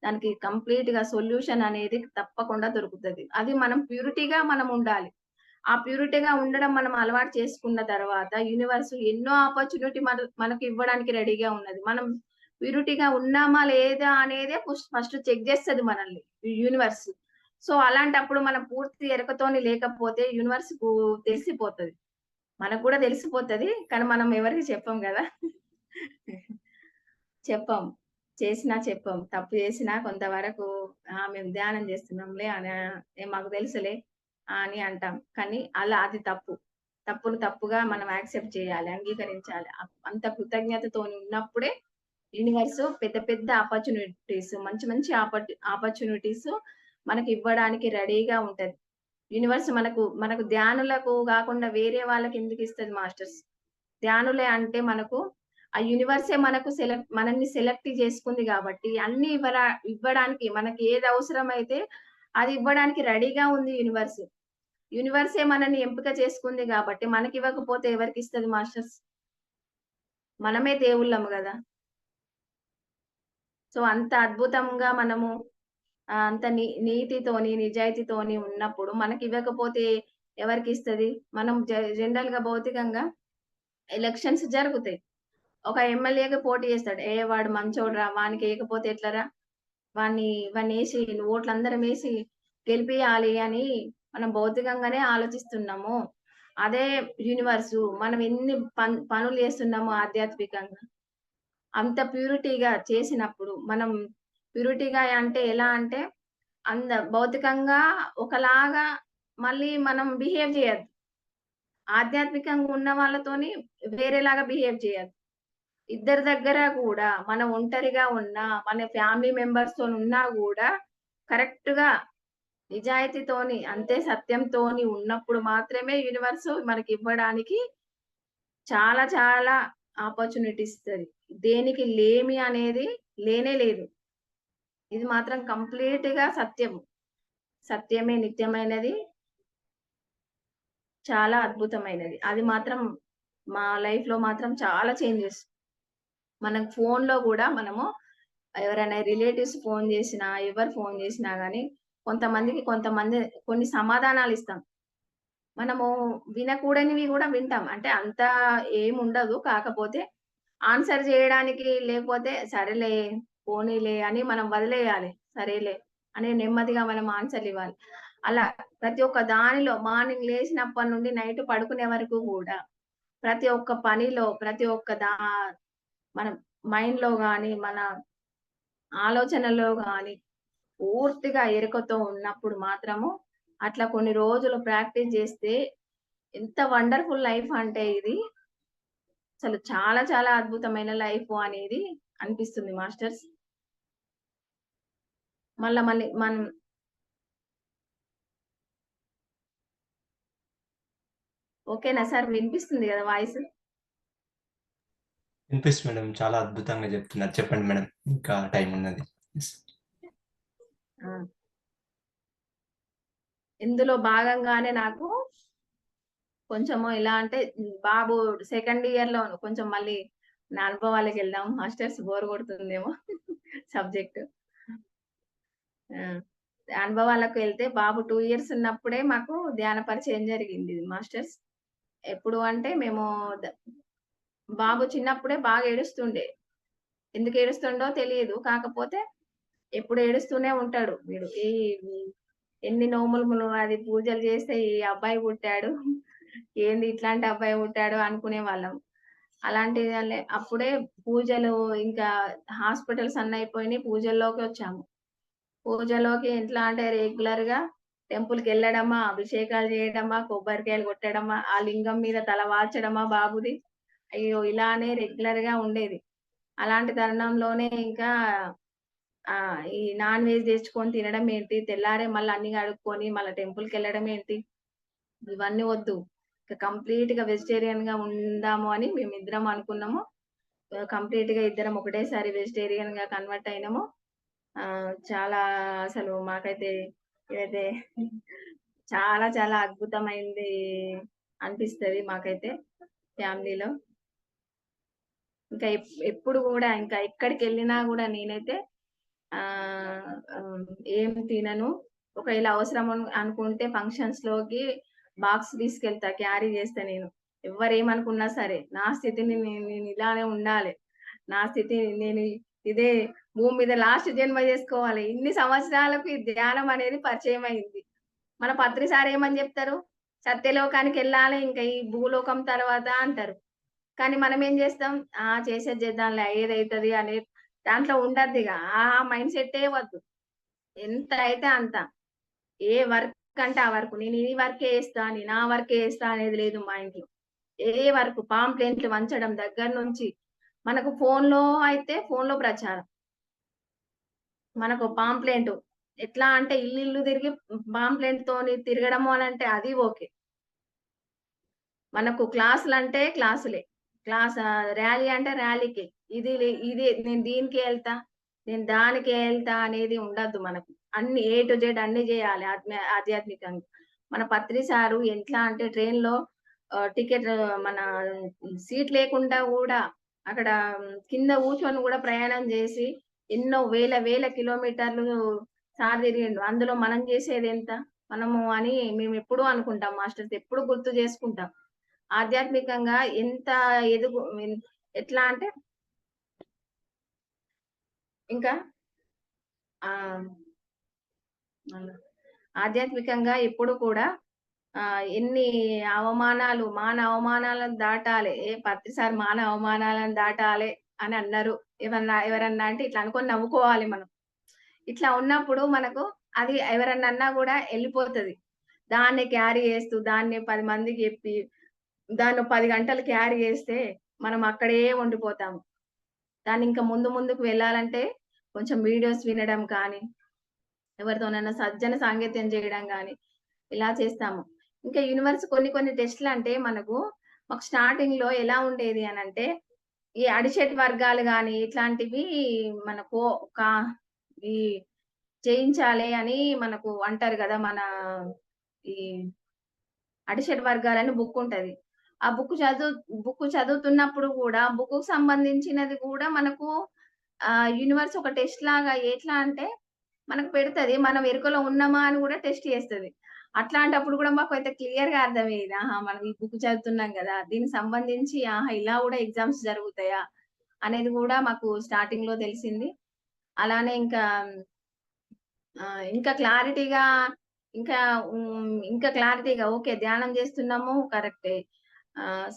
దానికి కంప్లీట్‌గా సొల్యూషన్ అనేది తప్పకుండా దొరుకుతది. అది మనం ప్యూరిటీగా మనం ఉండాలి. ఆ ప్యూరిటీగా ఉండడం మనం అలవాటు చేసుకున్న తర్వాత యూనివర్స్ ఎన్నో ఆపర్చునిటీ మనకి ఇవ్వడానికి రెడీగా ఉన్నది. మనం ప్యూరిటీగా ఉన్నామా లేదా అనేదే ఫస్ట్ చెక్ చేస్తది మనల్ని యూనివర్స్. సో, అలాంటప్పుడు మనం పూర్తి ఎరుకతోని లేకపోతే యూనివర్స్‌కు తెలిసిపోతది. మనకు కూడా తెలిసిపోతది. కానీ మనం ఎవరికీ చెప్పం గదా! చెప్పం. చేసినా చెప్పం. తప్పు చేసినా కొంతవరకు మేము ధ్యానం చేస్తున్నాంలే మాకు తెలుసులే అని అంటాం. కానీ అది తప్పు. తప్పును తప్పుగా మనం యాక్సెప్ట్ చేయాలి. అంగీకరించాలి. అంత కృతజ్ఞతతోని ఉన్నప్పుడే యూనివర్స్ పెద్ద పెద్ద ఆపర్చునిటీస్ మంచి మంచి ఆపర్చునిటీస్ మనకివ్వడానికి రెడీగా ఉంటది. యూనివర్స్ మనకు ధ్యానులకు గాకుండా వేరే వాళ్ళకెందుకిస్తది మాస్టర్స్? ధ్యానులే అంటే ఆ యూనివర్సే మనల్ని సెలెక్ట్ చేసుకుంది గాబట్టి, అన్నీ ఇవ్వడానికి మనకి ఏది అవసరమైతే అది ఇవ్వడానికి రెడీగా ఉంది యూనివర్స్. యూనివర్సే మనల్ని ఎంపిక చేసుకుంది గాబట్టి, మనకివ్వకపోతే ఎవరికిస్తది మాస్టర్స్? మనమే దేవుళ్ళము గదా! సో, అంత అద్భుతంగా మనము అంత నీతితోని, నిజాయితీతోని ఉన్నప్పుడు మనకివ్వకపోతే ఎవరికిస్తది? మనం జనరల్‌గా భౌతికంగా ఎలక్షన్స్ జరుగుతాయి. ఒక ఎమ్మెల్యేగా పోటీ చేస్తాడు. వాడు మంచోడురా! వానికేయకపోతే ఎట్లరా? వాన్నేసి ఓట్లందరమేసి గెలిపియాలి అని మనం భౌతికంగానే ఆలోచిస్తున్నాము. అదే యూనివర్సు మనం ఎన్ని పనులు చేస్తున్నామో ఆధ్యాత్మికంగా, అంత ప్యూరిటీగా చేసినప్పుడు మనం ప్యూరిటీగా అంటే ఎలా అంటే భౌతికంగా ఒకలాగా మళ్ళీ మనం బిహేవ్ చేయొద్దు. ఆధ్యాత్మికంగా ఉన్న వాళ్ళతోని వేరేలాగా బిహేవ్ చేయొద్దు. ఇద్దరి దగ్గర గూడా మనం ఒంటరిగా ఉన్నా, మన ఫ్యామిలీ మెంబర్స్‌తోని ఉన్నా గూడా కరెక్ట్‌గా నిజాయితీతోని, అంతే సత్యంతోని ఉన్నప్పుడు మాత్రమే యూనివర్స్ మనకివ్వడానికి చాలా చాలా ఆపర్చునిటీ ఇస్తది. దేనికి లేమి అనేది లేనే లేదు. ఇది మాత్రం కంప్లీట్‌గా సత్యము. సత్యమే నిత్యమైనది. చాలా అద్భుతమైనది. అది మాత్రం మా లైఫ్‌లో మాత్రం చాలా చేంజెస్. మనం ఫోన్‌లో గూడా మనము ఎవరైనా రిలేటివ్స్ ఫోన్ జేసినా, ఎవరు ఫోన్ జేసినా గాని కొంతమంది కొన్ని సమాధానాలిస్తాం. మనము వినకూడనివి గూడా వింటాం. అంటే అంత ఏముండదు. కాకపోతే ఆన్సర్ జేయడానికి లేకపోతే సరేలే, పోనీలే అని మనం వదిలేయాలి. సరేలే అని నెమ్మదిగా మనం ఆన్సర్‌లివ్వాలి. అలా ప్రతి ఒక్క దానిలో మార్నింగ్ లేసినప్పటి నుండి నైట్ పడుకునే వరకు గూడా ప్రతి ఒక్క పనిలో, ప్రతి ఒక్క మనం మైండ్‌లో గాని, మన ఆలోచనలో గాని పూర్తిగా ఎరుకతో ఉన్నప్పుడు మాత్రము అట్లా కొన్ని రోజులు ప్రాక్టీస్ జేస్తే ఎంత వండర్‌ఫుల్ లైఫ్ అంటే ఇది. అసలు చాలా చాలా అద్భుతమైన లైఫు అనేది అనిపిస్తుంది మాస్టర్స్. మళ్ళీ మనం ఓకేనా సార్? వినిపిస్తుంది గదా వాయిసు? వినిపిస్తుంది మేడం. చాలా అద్భుతంగా చెప్తున్నారు. చెప్పండి మేడం. ఇంకా టైం ఉన్నది. యెస్. ఆ! ఇందులో భాగంగానే నాకు కొంచెము ఎలా అంటే బాబు సెకండ్ ఇయర్‌లో కొంచెం మళ్ళీ నా అనుభవాలకెళ్దాం మాస్టర్స్ బోర్ కొడుతుందేమో సబ్జెక్ట్. ఆ! అనుభవాలకు వెళ్తే బాబు 2 ఇయర్స్ ఉన్నప్పుడే మాకు ధ్యాన పరిచయం జరిగింది మాస్టర్స్. ఎప్పుడు అంటే మేము ద బాబు చిన్నప్పుడే బాగా ఏడుస్తుండే. ఎందుకు ఏడుస్తుండో తెలీదు. కాకపోతే ఎప్పుడు ఏడుస్తూనే ఉంటాడు వీడు. ఎన్ని నోములు అది పూజలు చేస్తే ఈ అబ్బాయి పుట్టాడు. ఏంది ఇట్లాంటి అబ్బాయి పుట్టాడు అనుకునేవాళ్ళం. అప్పుడే పూజలు ఇంకా హాస్పిటల్స్ అన్నీ అయిపోయినాయి. పూజల్లోకొచ్చాము. పూజలోకి ఎట్లా అంటే రెగ్యులర్‌గా టెంపుల్‌కెళ్ళడమా, అభిషేకాలు చేయడమా, కొబ్బరికాయలు కొట్టడమా, ఆ లింగం మీద తల వాల్చడమా బాబుది. అయ్యో! ఇలానే రెగ్యులర్‌గా ఉండేది. అలాంటి తరుణంలోనే ఇంకా ఈ నాన్ వెజ్ తెచ్చుకొని తినడం ఏంటి, తెల్లారే మళ్ళీ అన్ని కడుక్కొని మళ్ళా టెంపుల్‌కెళ్ళడం ఏంటి, ఇవన్నీ వద్దు. ఇక కంప్లీట్‌గా వెజిటేరియన్‌గా ఉందాము అని మేమిద్దరం అనుకున్నాము. కంప్లీట్‌గా ఇద్దరం ఒకటేసారి వెజిటేరియన్‌గా కన్వర్ట్ అయినాము. చాలా అసలు మాకైతే ఇదైతే చాలా చాలా అద్భుతమైంది అనిపిస్తది మాకైతే ఫ్యామిలీలో. ఇంకా ఎప్పుడు గూడా ఇంకా ఎక్కడికెళ్ళినా గూడా నేనైతే ఆహ్, ఆహ్, ఏం తినను. ఒకవేళ అవసరం అనుకుంటే ఫంక్షన్స్‌లోకి బాక్స్ తీసుకెళ్తా. క్యారీ చేస్తా నేను. ఎవ్వరేమనుకున్నా సరే. నా స్థితిని నేను ఇలానే ఉండాలి. నా స్థితి నేను ఇదే భూమి మీద లాస్ట్ జన్మ జేసుకోవాలి. ఇన్ని సంవత్సరాలకు ఈ ధ్యానం అనేది పరిచయమైంది. మన పత్రి సార్ ఏమని జెప్తారు? సత్యలోకానికెళ్ళాలి ఇంక ఈ భూలోకం తర్వాత అంటారు. కానీ మనమేం జేస్తాం? చేసేది చేద్దాంలే అయ్యేదైతది అనే దాంట్లో ఉండద్దిగ. ఆ మైండ్ సెట్టే వద్దు. ఎంత అయితే అంత. ఏ వర్క్ అంటే ఆ వర్క్. నేను ఈ వర్కే చేస్తా, నేను ఆ వర్కే చేస్తా అనేది లేదు మైండ్‌లో. ఏ వర్క్ పాంప్లెంట్లు వంచడం దగ్గర నుంచి మనకు ఫోన్‌లో అయితే ఫోన్‌లో ప్రచారం. మనకు పాంప్లెంట్ ఎట్లా అంటే ఇల్లిల్లు తిరిగి పాంప్లెంట్‌తోని తిరగడము అనంటే అది ఓకే. మనకు క్లాసులంటే క్లాసులే. ర్యాలీ అంటే ర్యాలీకే. ఇది నేను దీనికే ఎళ్తా, నేను దానికే ఎళ్తా అనేది ఉండద్దు మనకు. అన్ని ఏ టు జెడ్ అన్నీ జేయాలి ఆధ్యాత్మికంగా. మన పత్రి సారు ఎట్లా అంటే ట్రైన్‌లో టికెట్ మన సీట్ లేకుండా గూడా అక్కడ కింద కూర్చొని గూడా ప్రయాణం జేసి ఎన్నో వేల వేల కిలోమీటర్లు సార్ తిరిగిండు. అందులో మనం జేసేదెంత? మనము అని మేమెప్పుడూ అనుకుంటాం మాస్టర్స్. ఎప్పుడు గుర్తు జేసుకుంటాం. ఆధ్యాత్మికంగా ఎంత ఎదుగు ఎన్ ఎట్లా అంటే ఇంకా ఆహ్, మన ఆధ్యాత్మికంగా ఎప్పుడు కూడా ఎన్ని మాన అవమానాలను దాటాలి. ప్రతిసారి మాన అవమానాలను దాటాలి అని అన్నారు. ఎవరన్నా అంటే ఇట్లా అనుకోని నవ్వుకోవాలి మనం. ఇట్లా ఉన్నప్పుడు మనకు అది ఎవరన్నా అన్నా గూడా ఎళ్ళిపోతది. దాన్ని క్యారీ చేస్తూ, దాన్ని 10 మందికి చెప్పి, దాన్ని 10 గంటలు క్యారీ చేస్తే, మనం అక్కడే ఉండిపోతాము. దాన్ని ఇంకా ముందుకు వెళ్ళాలంటే, కొంచెం వీడియోస్ వినడం కానీ, ఎవరితోనైనా సజ్జన సాంగత్యం చేయడం గాని, ఇలా చేస్తాము. ఇంకా యూనివర్స్ కొన్ని టెస్ట్‌లంటే మాకు స్టార్టింగ్‌లో ఎలా ఉండేది అనంటే, ఈ అడిషెట్ వర్గాలు గాని, ఇట్లాంటివి మనకు కా ఈ చేయించాలి అని మనకు అంటారు గదా! ఈ అడిషడ్ వర్గాలని బుక్కుంటది. ఆ బుక్ చదువుతున్నప్పుడు గూడా, బుక్కుకు సంబంధించినది గూడా మనకు యూనివర్స్ ఒక టెస్ట్ లాగా ఎట్లా అంటే, మనకు పెడతది. మనం ఎరుకలో ఉన్నామా అని గూడా టెస్ట్ చేస్తది. అట్లాంటప్పుడు గూడా మాకైతే క్లియర్‌గా అర్థమయ్యేది. ఆహా! మనం ఈ బుక్ చదువుతున్నాం గదా! దీనికి సంబంధించి ఆహా! ఇలా గూడా ఎగ్జామ్స్ జరుగుతాయా? అనేది గూడా మాకు స్టార్టింగ్‌లో తెలిసింది. అలానే ఇంకా క్లారిటీగా ఇంకా క్లారిటీగా ఓకే. ధ్యానం జేస్తున్నాము కరెక్టే.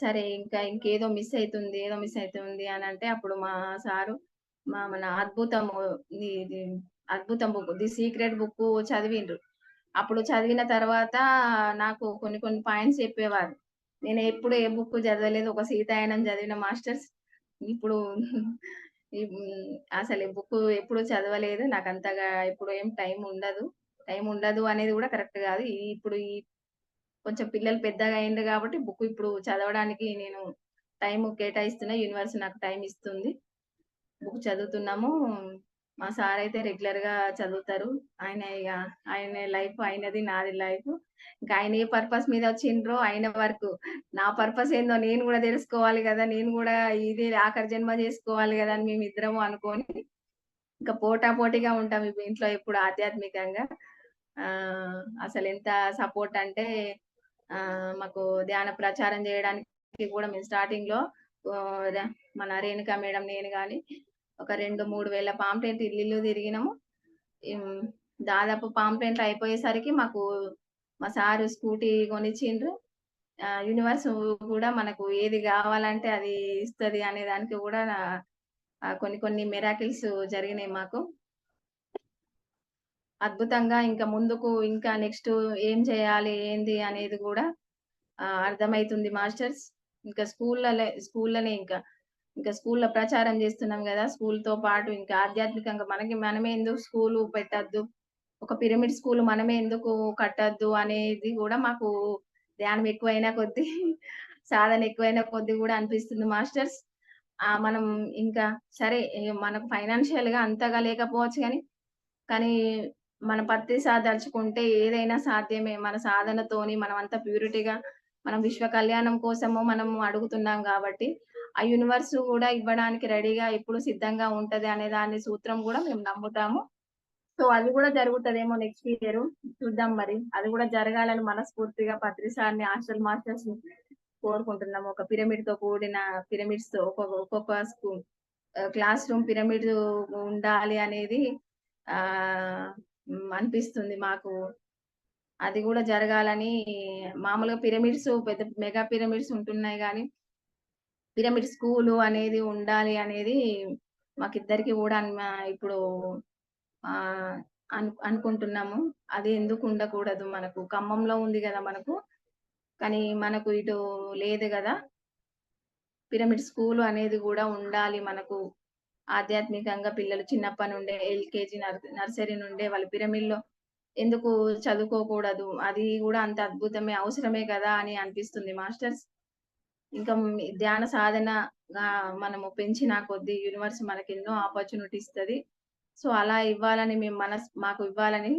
సరే ఇంకేదో మిస్ అయితుంది, ఏదో మిస్ అయితుంది అనంటే అప్పుడు మా సారు మన అద్భుతము ఇది అద్భుతం బుక్ 'ది సీక్రెట్' బుక్కు చదివిండ్రు. అప్పుడు చదివిన తర్వాత నాకు కొన్ని పాయింట్స్ చెప్పేవారు. నేను ఎప్పుడు ఏ బుక్ చదవలేదు. ఒక 'సీతాయనం' చదివిన మాస్టర్స్. ఇప్పుడు అసలు ఈ బుక్కు ఎప్పుడు చదవలేదు. నాకంతగా ఇప్పుడు ఏం టైం ఉండదు అనేది గూడా కరెక్ట్ గాదు. ఇప్పుడు కొంచెం పిల్లలు పెద్దగా అయిండ్రు గాబట్టి బుక్ ఇప్పుడు చదవడానికి నేను టైం కేటాయిస్తున్నా. యూనివర్స్ నాకు టైం ఇస్తుంది. బుక్ చదువుతున్నాము. మా సారయితే రెగ్యులర్‌గా చదువుతారు. ఆయన లైఫ్ ఆయనది. నాది లైఫ్. ఇంకా ఆయన ఏ పర్పస్ మీద వచ్చిండ్రో ఆయన వరకు. నా పర్పస్ ఏందో నేను గూడా తెలుసుకోవాలి గదా! నేను గూడా ఇదే ఆఖరి జన్మ జేసుకోవాలి గదా! అని మేమిద్దరము అనుకోని ఇంకా పోటాపోటీగా ఉంటాం ఇంట్లో ఎప్పుడు ఆధ్యాత్మికంగా. అసలెంత సపోర్ట్ అంటే మాకు ధ్యాన ప్రచారం జేయడానికి గూడా మేము స్టార్టింగ్‌లో ఆహ్, ర మన రేణుక మేడం, నేను గాని ఒక 2, 3 వేల పాంప్లెట్ ఇల్లిల్లు తిరిగినాము. హ్మ్. దాదాపు పాంప్లెంట్లు అయిపోయేసరికి మా సారు స్కూటీ కొనిచ్చిండ్రు. యూనివర్స్ గూడా మనకు ఏది గావాలంటే అది ఇస్తది అనే దానికి గూడా కొన్ని మిరాకిల్స్ జరిగినాయి మాకు. అద్భుతంగా ఇంకా ముందుకు ఇంకా నెక్స్ట్ ఏం చేయాలి? ఏంది? అనేది గూడా అర్థమైతుంది మాస్టర్స్. ఇంకా స్కూల్‌లోనే ఇంకా స్కూల్‌లో ప్రచారం చేస్తున్నాం గదా! స్కూల్‌తో పాటు ఇంకా ఆధ్యాత్మికంగా మనమే ఎందుకు స్కూలు పెట్టొద్దు? ఒక పిరమిడ్ స్కూల్ మనమే ఎందుకు కట్టొద్దు? అనేది గూడా మాకు ధ్యానం ఎక్కువైన కొద్దీ, సాధన ఎక్కువైన కొద్దీ గూడా అనిపిస్తుంది మాస్టర్స్. మనం ఇంకా సరే మనకు ఫైనాన్షియల్‌గా అంతగా లేకపోవచ్చు గానీ, కానీ మన పత్తి సాదలుచుకుంటే ఏదైనా సాధ్యమే. మన సాధనతోని మనమంతా ప్యూరిటీగా మనం విశ్వ కళ్యాణం కోసము మనము అడుగుతున్నాం గాబట్టి, ఆ యూనివర్స్ గూడా ఇవ్వడానికి రెడీగా ఎప్పుడు సిద్ధంగా ఉంటది అనే దాని సూత్రం గూడా మేము నమ్ముతాము. సో, అది గూడా జరుగుతదేమో నెక్స్ట్ ఇయరు. చూద్దాం మరి. అది గూడా జరగాలని మనస్ఫూర్తిగా పత్రి సార్‌ని, హాస్టల్ మాస్టర్స్‌ని కోరుకుంటున్నాము. ఒక పిరమిడ్‌తో కూడిన పిరమిడ్స్‌తో ఒక్కొక్క క్లాస్ రూమ్ పిరమిడ్ ఉండాలి అనేది అనిపిస్తుంది మాకు. అది గూడా జరగాలని మామూలుగా పిరమిడ్స్ పెద్ద మెగా పిరమిడ్స్ ఉంటున్నాయి గానీ, పిరమిడ్ స్కూలు అనేది ఉండాలి అనేది మాకిద్దరికి గూడా ఇప్పుడు ఆహ్, అనుకుంటున్నాము. అది ఎందుకు ఉండకూడదు మనకు. ఖమ్మంలో ఉంది గదా! కానీ మనకు ఇటు లేదు గదా! పిరమిడ్ స్కూలు అనేది గూడా ఉండాలి మనకు. ఆధ్యాత్మికంగా పిల్లలు చిన్నప్పటి నుండే ఎల్‌కేజీ, నర్సరీ నుండే వాళ్ళు పిరమిడ్‌లో ఎందుకు చదువుకోకూడదు? అది గూడా అంత అద్భుతమే, అవసరమే కదా! అని అనిపిస్తుంది మాస్టర్స్. ఇంకా ధ్యాన సాధనగా మనము పెంచిన కొద్దీ యూనివర్స్ మనకెన్నో ఆపర్చునిటీ ఇస్తది. సో, అలా ఇవ్వాలని మాకు ఇవ్వాలని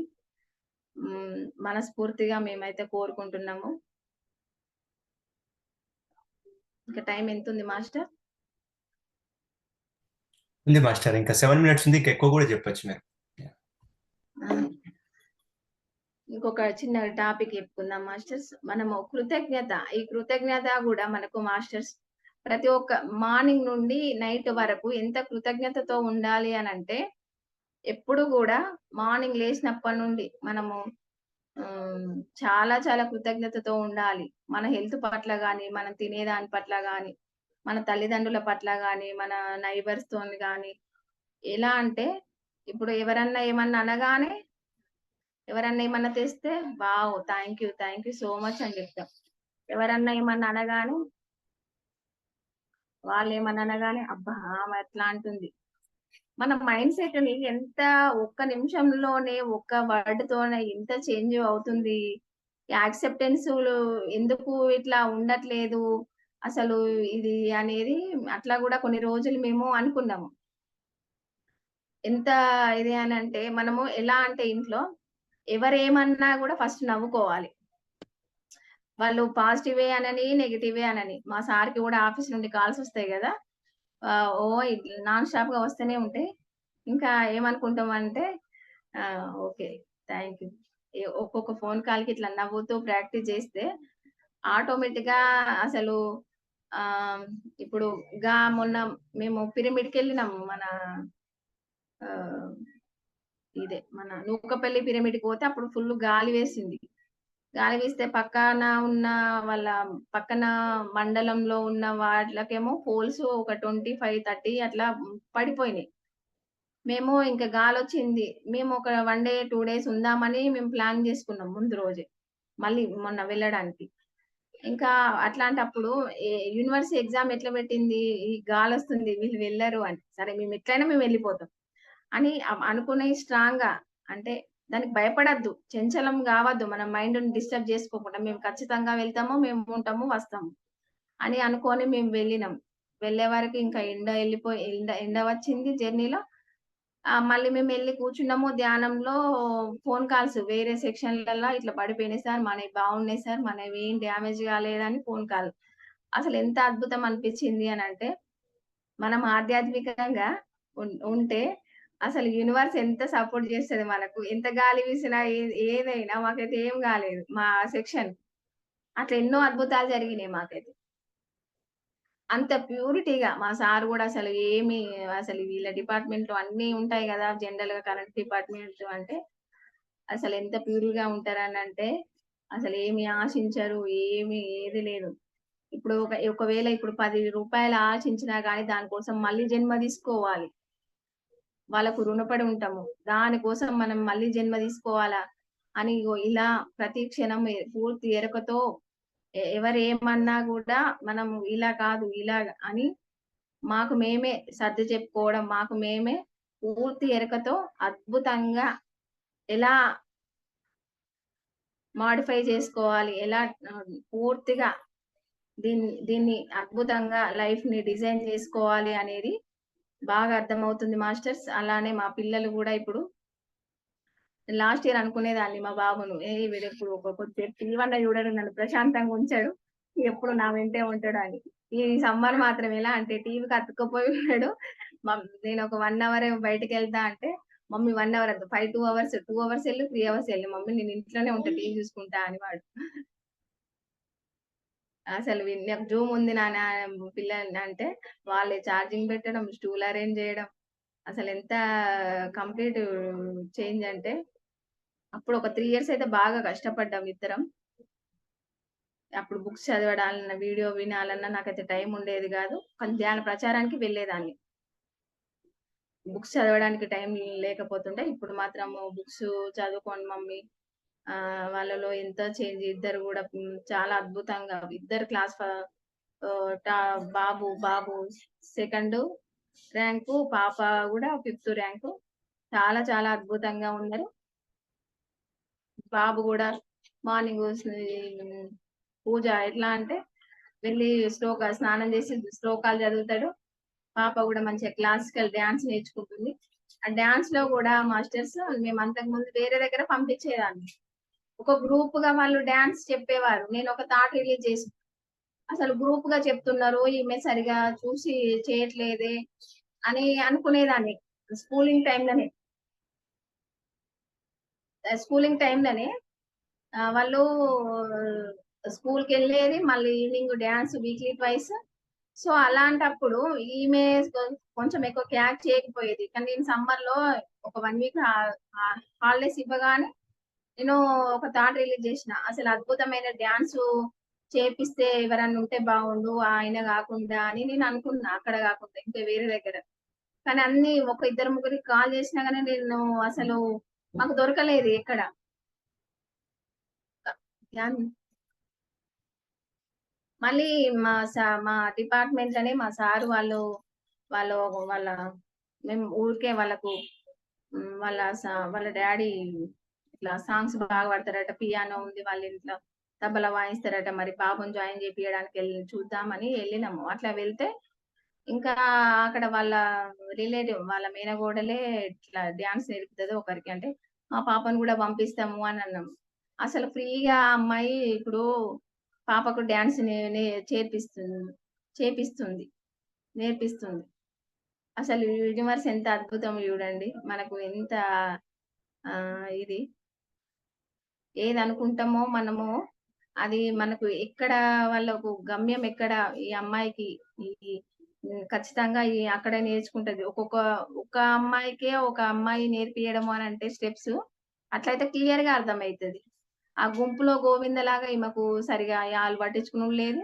మనస్ఫూర్తిగా మేమైతే కోరుకుంటున్నాము. ఇంకా టైం ఎంతుంది మాస్టర్? ఉంది మాస్టర్. ఇంకా 7 మినిట్స్ ఉంది. ఇంకా ఎక్కువ కూడా చెప్పొచ్చు మీరు. ఆ! ఇంకొక చిన్న టాపిక్ చెప్పుకుందాం మాస్టర్స్. ఈ కృతజ్ఞత గూడా మనకు మాస్టర్స్ ప్రతి ఒక్క మార్నింగ్ నుండి నైట్ వరకు ఎంత కృతజ్ఞతతో ఉండాలి అనంటే, ఎప్పుడు గూడా మార్నింగ్ లేసినప్పటి నుండి మనము ఆహ్, చాలా కృతజ్ఞతతో ఉండాలి. మన హెల్త్ పట్ల గాని, మనం తినేదాని పట్ల గాని, మన తల్లిదండ్రుల పట్ల గాని, మన నైబర్స్‌తోని గాని, ఎలా అంటే ఇప్పుడు ఎవరన్నా ఏమన్నా అనగానే ఎవరన్నా ఏమన్నా తెస్తే wow! Thank you so much అని చెప్తాం. ఎవరన్నా ఏమన్నా అనగానే వాళ్ళేమన్నా అనగానే అబ్బా! ఆమె అట్లా అంటుంది. మన మైండ్ సెట్‌ని ఎంత ఒక్క నిమిషంలోనే ఒక్క వర్డ్‌తోనే ఎంత చేంజ్ అవుతుంది. ఈ యాక్సెప్టెన్సులు ఎందుకు ఇట్లా ఉండట్లేదు. అసలు ఇది అనేది అట్లా గూడా కొన్ని రోజులు మేము అనుకున్నాము. ఎంత ఇది అనంటే మనము ఎలా అంటే ఇంట్లో ఎవరేమన్నా గూడా ఫస్ట్ నవ్వుకోవాలి. వాళ్ళు పాజిటివే అనని, నెగెటివే అనని. మా సార్‌కి గూడా ఆఫీస్ నుండి కాల్స్ ఒస్తాయి గదా! ఇట్లా నాన్ స్టాప్‌గా వస్తూనే ఉంటాయి. ఇంకా ఏమనుకుంటామంటే ఓకే. Thank you. ఒక్కొక్క ఫోన్ కాల్‌కి ఇట్లా నవ్వుతూ ప్రాక్టీస్ జేస్తే ఆటోమేటిక్‌గా అసలు ఆహ్, ఇప్పుడు మొన్న మేము పిరమిడ్‌కెళ్ళినాము. మన ఆహ్, ఇదే మన నూకపల్లి పిరమిడ్‌కి పోతే అప్పుడు ఫుల్ గాలి వేసింది. గాలి వీస్తే పక్కన ఉన్న వాళ్ళ పక్కన మండలంలో ఉన్న వాళ్ళకేమో పోల్స్ ఒక 25, 30 అట్లా పడిపోయినాయి. మేము ఇంక గాలొచ్చింది. మేము ఒక 1 డే, 2 డేస్ ఉందామని మేము ప్లాన్ జేసుకున్నాం ముందు రోజే. మళ్ళీ మొన్న వెళ్ళడానికి. ఇంకా అట్లాంటప్పుడు యూనివర్స్ ఎగ్జామ్ ఎట్లా పెట్టింది? ఈ గాలొస్తుంది వీళ్ళు వెళ్లరు అని. సరే మేమెట్లైనా మేమెళ్ళిపోతాం. అని అనుకుని స్ట్రాంగ్‌గా అంటే దానికి భయపడొద్దు. చంచలం గావద్దు. మన మైండ్‌ని డిస్టర్బ్ జేసుకోకుండా మేము ఖచ్చితంగా వెళ్తాము, మేము ఉంటాము, వస్తాము అని అనుకోని మేము వెళ్ళినాం. వెళ్ళే వరకు ఇంకా ఎండ వచ్చింది జర్నీలో. మళ్ళీ మేమెళ్లి కూర్చున్నాము ధ్యానంలో ఫోన్ కాల్స్ వేరే సెక్షన్‌లల్ల ఇట్లా పడిపోయినాయి సార్. మనయి బాగున్నాయి సార్. మనవేం డ్యామేజ్ కాలేదని ఫోన్ కాల్. అసలెంత అద్భుతం అనిపిచ్చింది అనంటే, మనం ఆధ్యాత్మికంగా ఉంటే అసలు యూనివర్స్ ఎంత సపోర్ట్ జేస్తది మనకు. ఎంత గాలి వీసినా ఏదైనా మాకైతే ఏం గాలేదు. మా సెక్షన్. అట్లా ఎన్నో అద్భుతాలు జరిగినాయి మాకైతే. అంత ప్యూరిటీగా మా సార్ గూడా అసలు వీళ్ళ డిపార్ట్‌మెంట్‌లో అన్నీ ఉంటాయి గదా! జనరల్‌గా కరెంట్ డిపార్ట్‌మెంట్ అంటే అసలెంత ప్యూర్‌గా ఉంటారనంటే అసలేమి ఆశించరు. ఏది లేదు. ఇప్పుడు ఒకవేళ ఇప్పుడు రూ. 10 ఆశించినా గాని దాని కోసం మళ్ళీ జన్మ తీసుకోవాలి. వాళ్ళకు రుణపడి ఉంటాము. దానికోసం మనం మళ్ళీ జన్మ తీసుకోవాలా అని ఇగో ఇలా ప్రతి క్షణం పూర్తి ఎరుకతో ఎవరేమన్నా గూడా మనం ఇలా కాదు ఇలాగ అని మాకు మేమే సర్ది చెప్పుకోవడం, మాకు మేమే పూర్తి ఎరుకతో అద్భుతంగా ఎలా మోడిఫై చేసుకోవాలి, ఎలా పూర్తిగా దీన్ని అద్భుతంగా లైఫ్‌ని డిజైన్ చేసుకోవాలి అనేది బాగా అర్థమవుతుంది మాస్టర్స్. అలానే మా పిల్లలు గూడా ఇప్పుడు లాస్ట్ ఇయర్ అనుకునేదాన్ని మా బాబును. వీడెప్పుడు కొద్దిసేపు టీవీ అన్నా చూడడు, నన్ను ప్రశాంతంగా ఉంచడు. ఎప్పుడు నా వెంటే ఉంటాడు అని. ఈ సమ్మర్ మాత్రం ఎలా అంటే టీవీకి అతుక్కపోయి ఉన్నాడు. నేను ఒక 1 అవరే బయటికెళ్తా అంటే, మమ్మీ 1 అవర్ వద్దు 2 అవర్స్, 2 అవర్స్ ఎళ్ళు, 3 అవర్స్ ఎళ్ళు మమ్మీ నేను ఇంట్లోనే ఉంటా టీవీ చూసుకుంటా అని వాడు. అసలు నాకు జూమ్ ఉంది నాన్న పిల్లల్ని అంటే, వాళ్ళే చార్జింగ్ పెట్టడం, స్టూల్ అరేంజ్ చేయడం. అసలెంత కంప్లీట్ చేంజ్ అంటే అప్పుడు ఒక 3 ఇయర్స్ అయితే బాగా కష్టపడ్డాం ఇద్దరం. అప్పుడు బుక్స్ చదవడాలన్నా, వీడియో వినాలన్నా నాకైతే టైం ఉండేది గాదు. కానీ ధ్యాన ప్రచారానికి వెళ్ళేదాన్ని. బుక్స్ చదవడానికి టైం లేకపోతుండే. ఇప్పుడు మాత్రము బుక్స్ చదువుకోండి మమ్మీ. వాళ్ళలో ఎంత చేంజ్ ఇద్దరు గూడా చాలా అద్భుతంగా ఇద్దరు క్లాస్ ఫ ఆహ్, టా బాబు సెకండు ర్యాంకు, పాప గూడా ఫిఫ్త్ ర్యాంకు. చాలా చాలా అద్భుతంగా ఉన్నారు. బాబు గూడా మార్నింగ్ పూజ ఎట్లా అంటే వెళ్లి స్నానం చేసి శ్లోకాలు చదువుతాడు. పాప గూడా మంచిగా క్లాసికల్ డాన్స్ నేర్చుకుంటుంది. ఆ డాన్స్‌లో గూడా మాస్టర్స్ మేము అంతకుముందు వేరే దగ్గర పంపించేదాన్ని. ఒక గ్రూప్‌గా వాళ్ళు డాన్స్ చెప్పేవారు. నేను ఒక థాట్ రిలీజ్ చేసి అసలు గ్రూప్‌గా చెప్తున్నారు. ఈమె సరిగా చూసి చేయట్లేదే అని అనుకునేదాన్ని. స్కూలింగ్ టైమ్‌లోనే. స్కూలింగ్ టైమ్‌లోనే వాళ్ళు స్కూల్‌కెళ్ళేది. మళ్ళీ evening dance weekly twice. So, అలాంటప్పుడు ఈమె కొంచెం ఎక్కువ క్యాచ్ చేయకపోయేది. కానీ నేను సమ్మర్‌లో ఒక 1 వీక్ హాలిడేస్ ఇవ్వగానే నేను ఒక థాట్ రిలీజ్ చేసిన. అసలు అద్భుతమైన డాన్సు చేపిస్తే ఎవరన్నా ఉంటే బాగుండు. ఆయన గాకుండా అని నేను అనుకున్నా. అక్కడ గాకుండా ఇంకా వేరే దగ్గర. కానీ అన్నీ ఒక ఇద్దరు ముగ్గురికి కాల్ చేసినా గాని నేను అసలు మాకు దొరకలేదు ఎక్కడ. యాన్ మళ్ళీ మా డిపార్ట్‌మెంట్‌లోనే మా సార్ వాళ్ళు వాళ్ళ మేము ఊరికే వాళ్ళకు వాళ్ళ డ్యాడీ ఇట్లా సాంగ్స్ బాగా పాడతారట. పియానో ఉంది వాళ్ళ ఇంట్లో. తబలా వాయిస్తారట. మరి పాపని జాయిన్ చేపియడానికి చూద్దామని ఎళ్ళినాము. అట్లా వెళ్తే ఇంకా అక్కడ వాళ్ళ వాళ్ళ మేనగోడలే ఇట్లా డాన్స్ నేర్పుతది ఒకరికి. అంటే మా పాపను గూడా పంపిస్తాము అని అన్నాం. అసలు ఫ్రీగా ఆ అమ్మాయి ఇప్పుడు పాపకు డాన్స్ నే నే చేపిస్తుంది. నేర్పిస్తుంది. అసలు యూనివర్స్ ఎంత అద్భుతం చూడండి. మనకు ఎంత ఇది ఏదనుకుంటామో మనము అది మనకు ఎక్కడ వాళ్ళకు గమ్యం ఎక్కడ ఈ అమ్మాయికి ఈ ఖచ్చితంగా అక్కడే నేర్చుకుంటది. ఒక అమ్మాయికే ఒక అమ్మాయి నేర్పియడము అనంటే స్టెప్స్ అట్లయితే క్లియర్‌గా అర్థమైతది. ఆ గుంపులో గోవిందలాగా ఈమెకు సరిగా ఆళ్ళు పట్టించుకునుడు లేదు.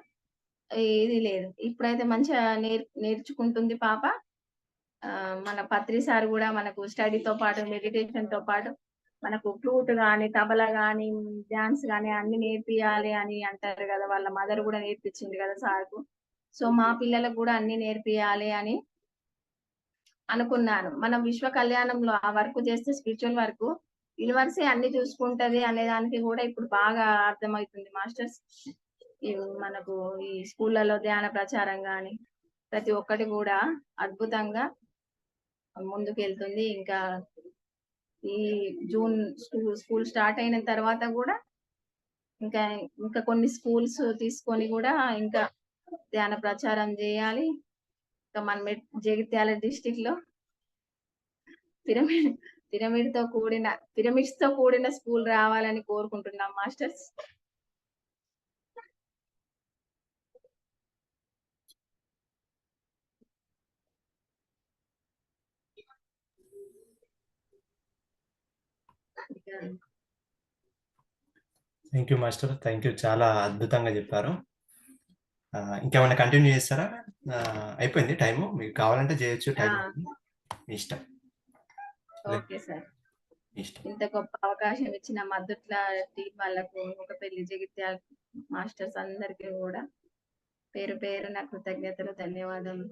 ఏది లేదు. ఇప్పుడైతే మంచిగా నేర్చుకుంటుంది పాప. మన పత్రి సార్ గూడా మనకు స్టడీతో పాటు, మెడిటేషన్‌తో పాటు మనకు ఫ్లూట్ గాని, తబలా గాని, డాన్స్ గాని అన్నీ నేర్పియాలి అని అంటారు గదా! వాళ్ళ మదర్ గూడా నేర్పించింది గదా సార్‌కు. సో, మా పిల్లలకు గూడా అన్నీ నేర్పియాలి అని అనుకున్నాను. మనం విశ్వ కళ్యాణంలో ఆ వర్క్ చేస్తే స్పిరిచ్యువల్ వర్కు, యూనివర్సే అన్నీ చూసుకుంటది అనే దానికి గూడా ఇప్పుడు బాగా అర్థమైతుంది మాస్టర్స్. ఈ మనకు ఈ స్కూళ్ళలో ధ్యాన ప్రచారం గాని, ప్రతి ఒక్కటి గూడా అద్భుతంగా ముందుకెళ్తుంది. ఇంకా ఈ జూన్ స్కూల్ స్టార్ట్ అయిన తర్వాత గూడా ఇంకా, ఇంకా కొన్ని స్కూల్స్ తీసుకొని గూడా ఇంకా ధ్యాన ప్రచారం జేయాలి. ఇంకా మన జగిత్యాల డిస్ట్రిక్ట్‌లో పిరమిడ్ పిరమిడ్స్‌తో కూడిన స్కూల్ రావాలని కోరుకుంటున్నాం masters. Thank you master. Thank you. చాలా అద్భుతంగా చెప్పారు. ఇంకేమైనా కంటిన్యూ చేస్తారా? అయిపోయింది టైము. మీకు కావాలంటే చేయొచ్చు. ఆ! టైం మీ ఇష్టం. Okay sir. ఇష్టం. ఇంత గొప్ప అవకాశం ఇచ్చిన మద్దుట్ల టీమ్ వాళ్ళకు, పెళ్లి జగిత్యాల మాస్టర్స్ అందరికీ గూడా పేరు పేరున కృతజ్ఞతలు, ధన్యవాదాలు.